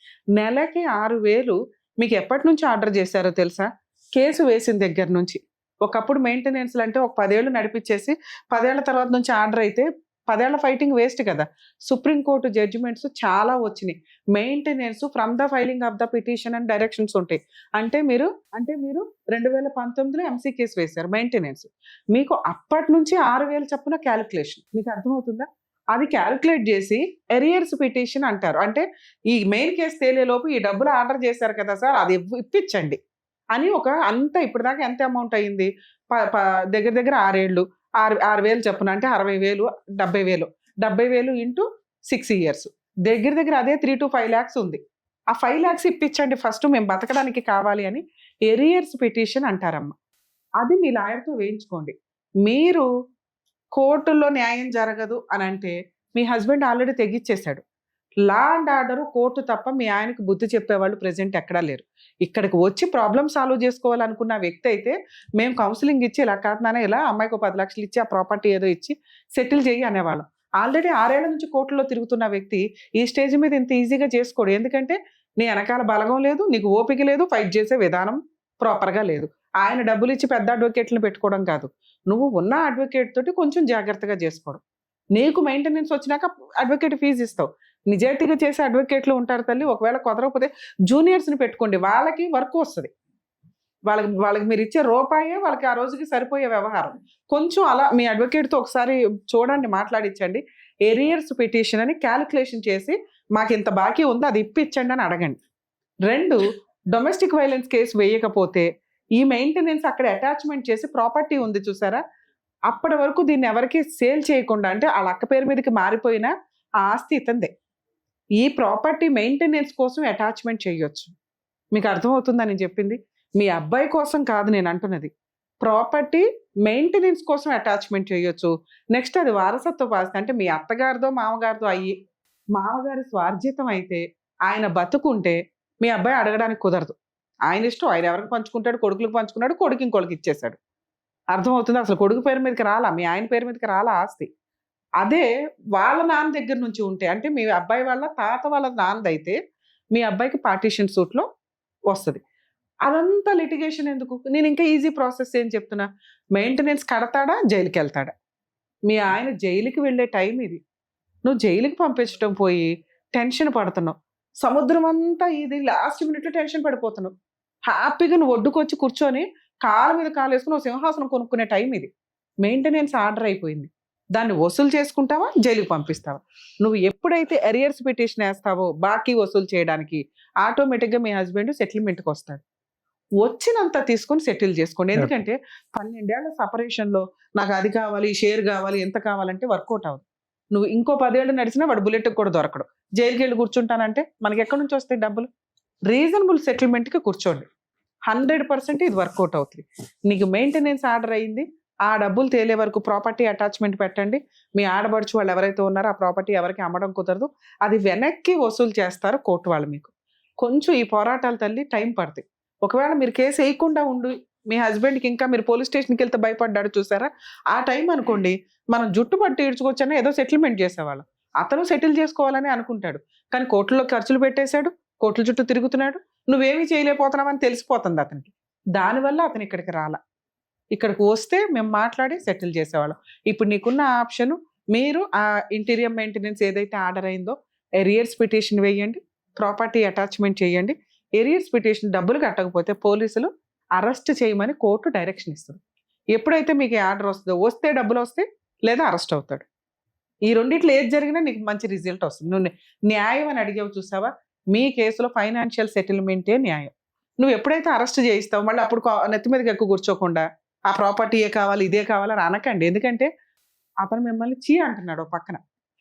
నెలకి 6,000 మీకు ఎప్పటి నుంచి ఆర్డర్ చేశారో తెలుసా? కేసు వేసిన దగ్గర నుంచి. ఒకప్పుడు మెయింటెనెన్స్లు అంటే ఒక 10 ఏళ్ళు నడిపించేసి 10 ఏళ్ల తర్వాత నుంచి ఆర్డర్ అయితే 10 ఏళ్ల ఫైటింగ్ వేస్ట్ కదా. సుప్రీంకోర్టు జడ్జిమెంట్స్ చాలా వచ్చినాయి. Maintenance from the filing of the petition and directions ఉంటాయి. అంటే మీరు 2019లో ఎంసీ కేసు వేశారు మెయింటెనెన్స్, మీకు అప్పటి నుంచి 6,000 చొప్పున క్యాలిక్యులేషన్. మీకు అర్థమవుతుందా? అది క్యాలిక్యులేట్ చేసి ఎరియర్స్ పిటిషన్ అంటారు. అంటే ఈ మెయిన్ కేసు తేలేలోపు ఈ డబ్బులు ఆర్డర్ చేశారు కదా సార్, అది ఇప్పించండి అని ఒక అంత ఇప్పటిదాకా ఎంత అమౌంట్ అయింది? దగ్గర 6 ఏళ్ళు 6,000 చెప్పున అంటే 60,000, 70,000. 70,000 ఇంటూ 6 years దగ్గర అదే 3 to 5 lakhs ఉంది. ఆ 5 lakhs ఇప్పించండి ఫస్ట్, మేము బతకడానికి కావాలి అని ఎరియర్స్ పిటిషన్ అంటారమ్మా. అది మీ లాయర్తో వేయించుకోండి. మీరు కోర్టుల్లో న్యాయం జరగదు అని అంటే మీ హస్బెండ్ ఆల్రెడీ తెగిచ్చేశాడు. లా అండ్ ఆర్డర్ కోర్టు తప్ప మీ ఆయనకు బుద్ధి చెప్పేవాళ్ళు ప్రెజెంట్ ఎక్కడా లేరు. ఇక్కడికి వచ్చి ప్రాబ్లమ్ సాల్వ్ చేసుకోవాలనుకున్న వ్యక్తి అయితే మేము కౌన్సిలింగ్ ఇచ్చి ఇలా కాదు ఇలా అమ్మాయికి 10 లక్షలు ఇచ్చి ఆ ప్రాపర్టీ ఏదో ఇచ్చి సెటిల్ చేయి అనేవాళ్ళం. ఆల్రెడీ 6 ఏళ్ల నుంచి కోర్టులో తిరుగుతున్న వ్యక్తి ఈ స్టేజ్ మీద ఇంత ఈజీగా చేసుకోడు. ఎందుకంటే నీ వెనకాల బలగం లేదు, నీకు ఓపిక లేదు, ఫైట్ చేసే విధానం ప్రాపర్గా లేదు. ఆయన డబ్బులు ఇచ్చి పెద్ద అడ్వకేట్లను పెట్టుకోవడం కాదు, నువ్వు ఉన్న అడ్వకేట్ తోటి కొంచెం జాగ్రత్తగా చేసుకోవడం. నీకు మెయింటెనెన్స్ వచ్చినాక అడ్వకేట్ ఫీజు ఇస్తావు. నిజాయితీగా చేసే అడ్వకేట్లు ఉంటారు తల్లి. ఒకవేళ కుదరకపోతే జూనియర్స్ని పెట్టుకోండి, వాళ్ళకి వర్క్ వస్తుంది. వాళ్ళకి మీరు ఇచ్చే రూపాయే వాళ్ళకి ఆ రోజుకి సరిపోయే వ్యవహారం. కొంచెం అలా మీ అడ్వకేట్తో ఒకసారి చూడండి, మాట్లాడించండి. ఎరియర్స్ పిటిషన్ అని క్యాలిక్యులేషన్ చేసి మాకు ఇంత బాకీ ఉందో అది ఇప్పించండి అని అడగండి. 2, డొమెస్టిక్ వైలెన్స్ కేసు వేయకపోతే ఈ మెయింటెనెన్స్ అక్కడ అటాచ్మెంట్ చేసి ప్రాపర్టీ ఉంది చూసారా, అప్పటి వరకు దీన్ని ఎవరికి సేల్ చేయకుండా, అంటే వాళ్ళ అక్క పేరు మీదకి మారిపోయినా ఆ ఆస్తి ఇతందే. ఈ ప్రాపర్టీ మెయింటెనెన్స్ కోసం అటాచ్మెంట్ చేయొచ్చు. మీకు అర్థమవుతుందా నేను చెప్పింది? మీ అబ్బాయి కోసం కాదు నేను అంటున్నది, ప్రాపర్టీ మెయింటెనెన్స్ కోసం అటాచ్మెంట్ చేయొచ్చు. నెక్స్ట్ అది వారసత్వ ఆస్తి, అంటే మీ అత్తగారిదో మామగారిదో అయ్యి మామగారి స్వార్జితం అయితే ఆయన బతుకుంటే మీ అబ్బాయి అడగడానికి కుదరదు. ఆయన ఇష్టం, ఆయన ఎవరికి పంచుకుంటాడు, కొడుకులకు పంచుకున్నాడు, కొడుకు ఇంకొకరికి ఇచ్చేశాడు. అర్థమవుతుంది? అసలు కొడుకు పేరు మీదకి రాలా, మీ ఆయన పేరు మీదకి రాలా ఆస్తి. అదే వాళ్ళ నాన్న దగ్గర నుంచి ఉంటే, అంటే మీ అబ్బాయి వాళ్ళ తాత వాళ్ళ నాన్నదైతే మీ అబ్బాయికి పార్టీషన్ సూట్లో వస్తుంది. అదంతా లిటిగేషన్ ఎందుకు? నేను ఇంకా ఈజీ ప్రాసెస్ ఏం చెప్తున్నా, మెయింటెనెన్స్ కడతాడా, జైలుకి వెళ్తాడా? మీ ఆయన జైలుకి వెళ్ళే టైం ఇది. నువ్వు జైలుకి పంపించడం పోయి టెన్షన్ పడుతున్నావు. సముద్రం అంతా ఇది లాస్ట్ మినిట్లో టెన్షన్ పడిపోతున్నావు. హ్యాపీగా నువ్వు ఒడ్డుకొచ్చి కూర్చొని కాళ్ళ మీద కాలు వేసుకుని సింహాసనం కొనుక్కునే టైం ఇది. మెయింటెనెన్స్ ఆర్డర్ అయిపోయింది. దాన్ని వసూలు చేసుకుంటావా, జైలుకి పంపిస్తావా? నువ్వు ఎప్పుడైతే ఎరియర్స్ పిటిషన్ వేస్తావో బాకీ వసూలు చేయడానికి, ఆటోమేటిక్గా మీ హస్బెండ్ సెటిల్మెంట్కి వస్తాడు. వచ్చినంత తీసుకొని సెటిల్ చేసుకోండి. ఎందుకంటే 12 ఏళ్ల సపరేషన్లో నాకు అది కావాలి, షేర్ కావాలి, ఎంత కావాలంటే వర్కౌట్ అవ్వదు. నువ్వు ఇంకో 10 ఏళ్ళు నడిచినా వాడు బుల్లెట్కి కూడా దొరకడు. జైలుకి వెళ్ళి కూర్చుంటానంటే మనకి ఎక్కడి నుంచి వస్తాయి డబ్బులు? రీజనబుల్ సెటిల్మెంట్కి కూర్చోండి. 100% ఇది వర్కౌట్ అవుతుంది. నీకు మెయింటెనెన్స్ ఆర్డర్ అయింది, ఆ డబ్బులు తేలే వరకు ప్రాపర్టీ అటాచ్మెంట్ పెట్టండి. మీ ఆడబడుచు వాళ్ళు ఎవరైతే ఉన్నారో ఆ ప్రాపర్టీ ఎవరికి అమ్మడం కుదరదు, అది వెనక్కి వసూలు చేస్తారు కోర్టు వాళ్ళు. మీకు కొంచెం ఈ పోరాటాలు తల్లి టైం పడుతుంది. ఒకవేళ మీరు కేసు వేయకుండా ఉండి మీ హస్బెండ్కి ఇంకా మీరు పోలీస్ స్టేషన్కి వెళ్తే భయపడ్డాడు చూసారా, ఆ టైం అనుకోండి మనం జుట్టు పట్టి ఈడ్చుకొచ్చని ఏదో సెటిల్మెంట్ చేసేవాళ్ళం. అతను సెటిల్ చేసుకోవాలని అనుకుంటాడు, కానీ కోర్టులో ఖర్చులు పెట్టేశాడు, కోర్టుల చుట్టూ తిరుగుతున్నాడు, నువ్వేమీ చేయలేకపోతున్నావని తెలిసిపోతుంది అతనికి. దానివల్ల అతను ఇక్కడికి రాలా. ఇక్కడికి వస్తే మేము మాట్లాడి సెటిల్ చేసేవాళ్ళం. ఇప్పుడు నీకున్న ఆప్షన్, మీరు ఆ ఇంటీరియర్ మెయింటెనెన్స్ ఏదైతే ఆర్డర్ అయిందో ఎరియర్స్ పిటిషన్ వేయండి, ప్రాపర్టీ అటాచ్మెంట్ చేయండి. ఎరియర్స్ పిటిషన్ డబ్బులు కట్టకపోతే పోలీసులు అరెస్ట్ చేయమని కోర్టు డైరెక్షన్ ఇస్తుంది. ఎప్పుడైతే మీకు ఆర్డర్ వస్తుందో, వస్తే డబ్బులు వస్తే లేదా అరెస్ట్ అవుతాడు. ఈ రెండిట్లో ఏది జరిగినా నీకు మంచి రిజల్ట్ వస్తుంది. నువ్వు న్యాయం అని అడిగావు చూసావా, మీ కేసులో ఫైనాన్షియల్ సెటిల్మెంటే న్యాయం. నువ్వు ఎప్పుడైతే అరెస్ట్ చేయిస్తావు మళ్ళీ అప్పుడు నెత్తి మీదకి ఎక్కువ కూర్చోకుండా ఆ ప్రాపర్టీ ఏ కావాలి, ఇదే కావాలని అనకండి. ఎందుకంటే అతను మిమ్మల్ని చీ అంటున్నాడు ఓ పక్కన.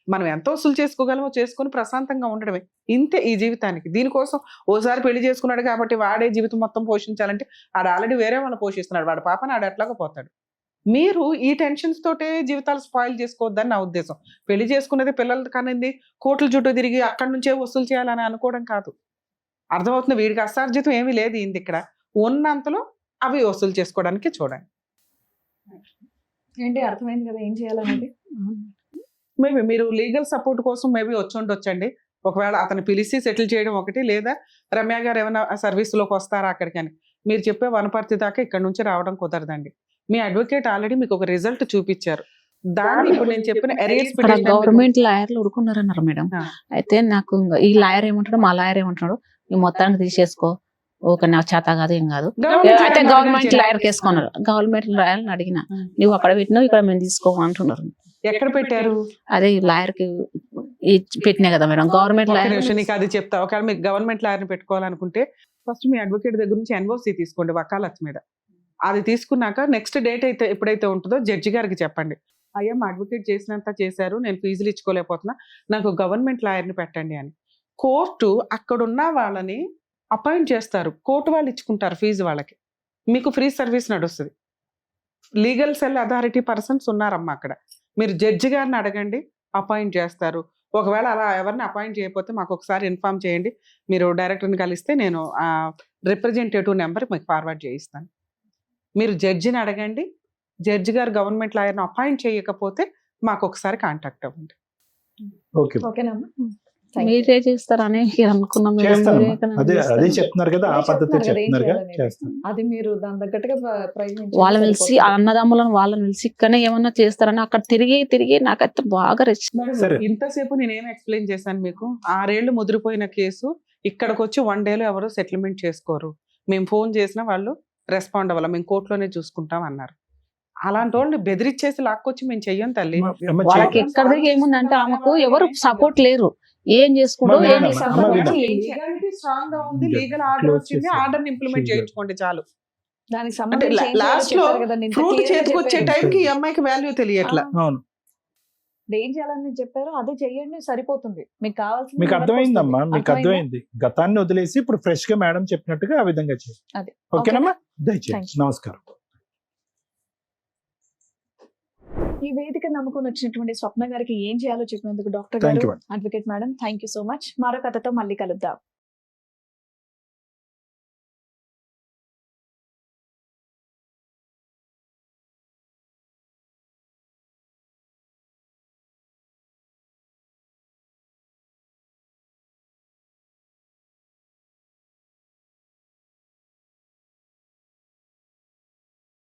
మనం ఎంత వసూలు చేసుకోగలమో చేసుకొని ప్రశాంతంగా ఉండడమే, ఇంతే ఈ జీవితానికి. దీనికోసం ఓసారి పెళ్లి చేసుకున్నాడు కాబట్టి వాడే జీవితం మొత్తం పోషించాలంటే ఆడు ఆల్రెడీ వేరే వాళ్ళని పోషిస్తున్నాడు, వాడు పాపని ఆడు ఎట్లాగో పోతాడు. మీరు ఈ టెన్షన్స్ తోటే జీవితాలు స్పాయిల్ చేసుకోవద్దని నా ఉద్దేశం. పెళ్లి చేసుకున్నది పిల్లలు కనింది కోట్ల చుట్టూ తిరిగి అక్కడి నుంచే వసూలు చేయాలని అనుకోవడం కాదు. అర్థమవుతుంది? వీడికి అసార్జితం ఏమీ లేదు ఇంది. ఇక్కడ ఉన్నంతలో అవి వసూలు చేసుకోవడానికి చూడండి. ఏంటి అర్థమైంది కదా ఏం చేయాలనేది. మేబీ మీరు లీగల్ సపోర్ట్ కోసం మేబీ వచ్చి ఉండొచ్చండి. ఒకవేళ అతను పిలిచి సెటిల్ చేయడం ఒకటి, లేదా రమ్య గారు ఏమైనా సర్వీస్లోకి వస్తారా అక్కడికి అని. మీరు చెప్పే వనపర్తి దాకా ఇక్కడ నుంచి రావడం కుదరదండి. మీ అడ్వకేట్ ఆల్రెడీ మీకు ఒక రిజల్ట్ చూపించారు. దాన్ని ఇప్పుడు నేను చెప్పిన ఎరియర్స్ గవర్నమెంట్ లాయర్లు ఉడుకున్నారన్నారు మేడం. అయితే నాకు ఈ లాయర్ ఏమంటాడు, మా లాయర్ ఏమంటాడు, ఈ మొత్తాన్ని తీసేసుకో, ఓకే నాకు చేత కాదు ఏం కాదు. అయితే గవర్నమెంట్ లాయర్ కేసుకున్నారు. గవర్నమెంట్ లాయర్ని అడిగిన, నువ్వు అక్కడ పెట్టినావు ఇక్కడ మేము తీసుకోమంటున్నారు. ఎక్కడ పెట్టారు? అదే లాయర్ కి పెట్టినా కదా మేడం, గవర్నమెంట్ లాయర్. నీకు అది చెప్తా. ఒకవేళ మీరు గవర్నమెంట్ లాయర్ని పెట్టుకోవాలనుకుంటే ఫస్ట్ మీ అడ్వకేట్ దగ్గర నుంచి ఎన్ఓసి తీసుకోండి వకాలత్ మీద. అది తీసుకున్నాక నెక్స్ట్ డేట్ అయితే ఎప్పుడైతే ఉంటుందో జడ్జి గారికి చెప్పండి, అయ్యా మా అడ్వకేట్ చేసినంత చేశారు, నేను ఫీజులు ఇచ్చుకోలేకపోతున్నా, నాకు గవర్నమెంట్ లాయర్ని పెట్టండి అని. కోర్టు అక్కడున్న వాళ్ళని అపాయింట్ చేస్తారు, కోర్టు వాళ్ళు ఇచ్చుకుంటారు ఫీజు వాళ్ళకి, మీకు ఫ్రీ సర్వీస్ నడుస్తుంది. లీగల్ సెల్ అథారిటీ పర్సన్స్ ఉన్నారమ్మా అక్కడ. మీరు జడ్జి గారిని అడగండి, అపాయింట్ చేస్తారు. ఒకవేళ అలా ఎవరిని అపాయింట్ చేయకపోతే మాకు ఒకసారి ఇన్ఫార్మ్ చేయండి, మీరు డైరెక్టర్ని కలిస్తే నేను ఆ రిప్రజెంటేటివ్ నెంబర్ మీకు ఫార్వర్డ్ చేయిస్తాను. మీరు జడ్జిని అడగండి, జడ్జి గారు గవర్నమెంట్ లాయర్ని అపాయింట్ చేయకపోతే మాకు ఒకసారి కాంటాక్ట్ అవ్వండి. ఓకేనమ్మా. మీరే చేస్తారని అనుకున్నాం. అదే చెప్తున్నారు కదా, ఆ పద్ధతి చెప్తున్నారు కదా, చేస్తాం. అది మీరు దాని తగ్గట్టుగా ప్రయత్నించండి. వాళ్ళని పిలిచి అన్నదమ్ములను వాళ్ళని పిలిచి ఇక్కడనే ఏమన్నా చేస్తారని అక్కడ తిరిగి తిరిగి నాకైతే బాగా సరే. ఇంతసేపు నేనేం ఎక్స్ప్లెయిన్ చేశాను మీకు? 6 ఏళ్ళు ముదిరిపోయిన కేసు ఇక్కడికి వచ్చి 1 డేలో ఎవరు సెటిల్మెంట్ చేసుకోరు. మేము ఫోన్ చేసినా వాళ్ళు రెస్పాండ్ అవ్వాలి, మేము కోర్టులోనే చూసుకుంటాం అన్నారు. అలాంటి వాళ్ళని బెదిరించేసి లాక్కొచ్చి మేము చెయ్యం తల్లి. వాళ్ళకి ఎక్కడ ఏముందంటే ఆమెకు ఎవరు సపోర్ట్ లేరు, ఏం చేసుకుంటూ స్ట్రాంగ్ గా ఉంది, లీగల్ ఆర్డర్ వచ్చింది, ఆర్డర్ ఇంప్లిమెంట్ చేయించుకోండి చాలు. దానికి అంటే లాస్ట్ లో ఫ్రూట్ చేతికి వచ్చే టైంకి ఈ అమ్మాయికి వాల్యూ తెలియట్లా. ఏం చేయాలని చెప్పారు అదే చెయ్యండి, సరిపోతుంది. మీకు కావాల్సింది మీకు అర్థమైందమ్మా, మీకు అర్థమైంది. గతాన్ని వదిలేసి ఇప్పుడు ఫ్రెష్ గా మేడం చెప్పినట్టుగా ఆ విధంగా చేయండి. ఓకేనమ్మా, దయచేసి నమస్కారం. ఈ వేదిక నమ్ముకొని వచ్చినటువంటి స్వప్న గారికి ఏం చేయాలో చెప్పినందుకు డాక్టర్ థ్యాంక్ గారు, you. Advocate madam, thank you so much. మరో కథతో మళ్ళీ కలుద్దాం.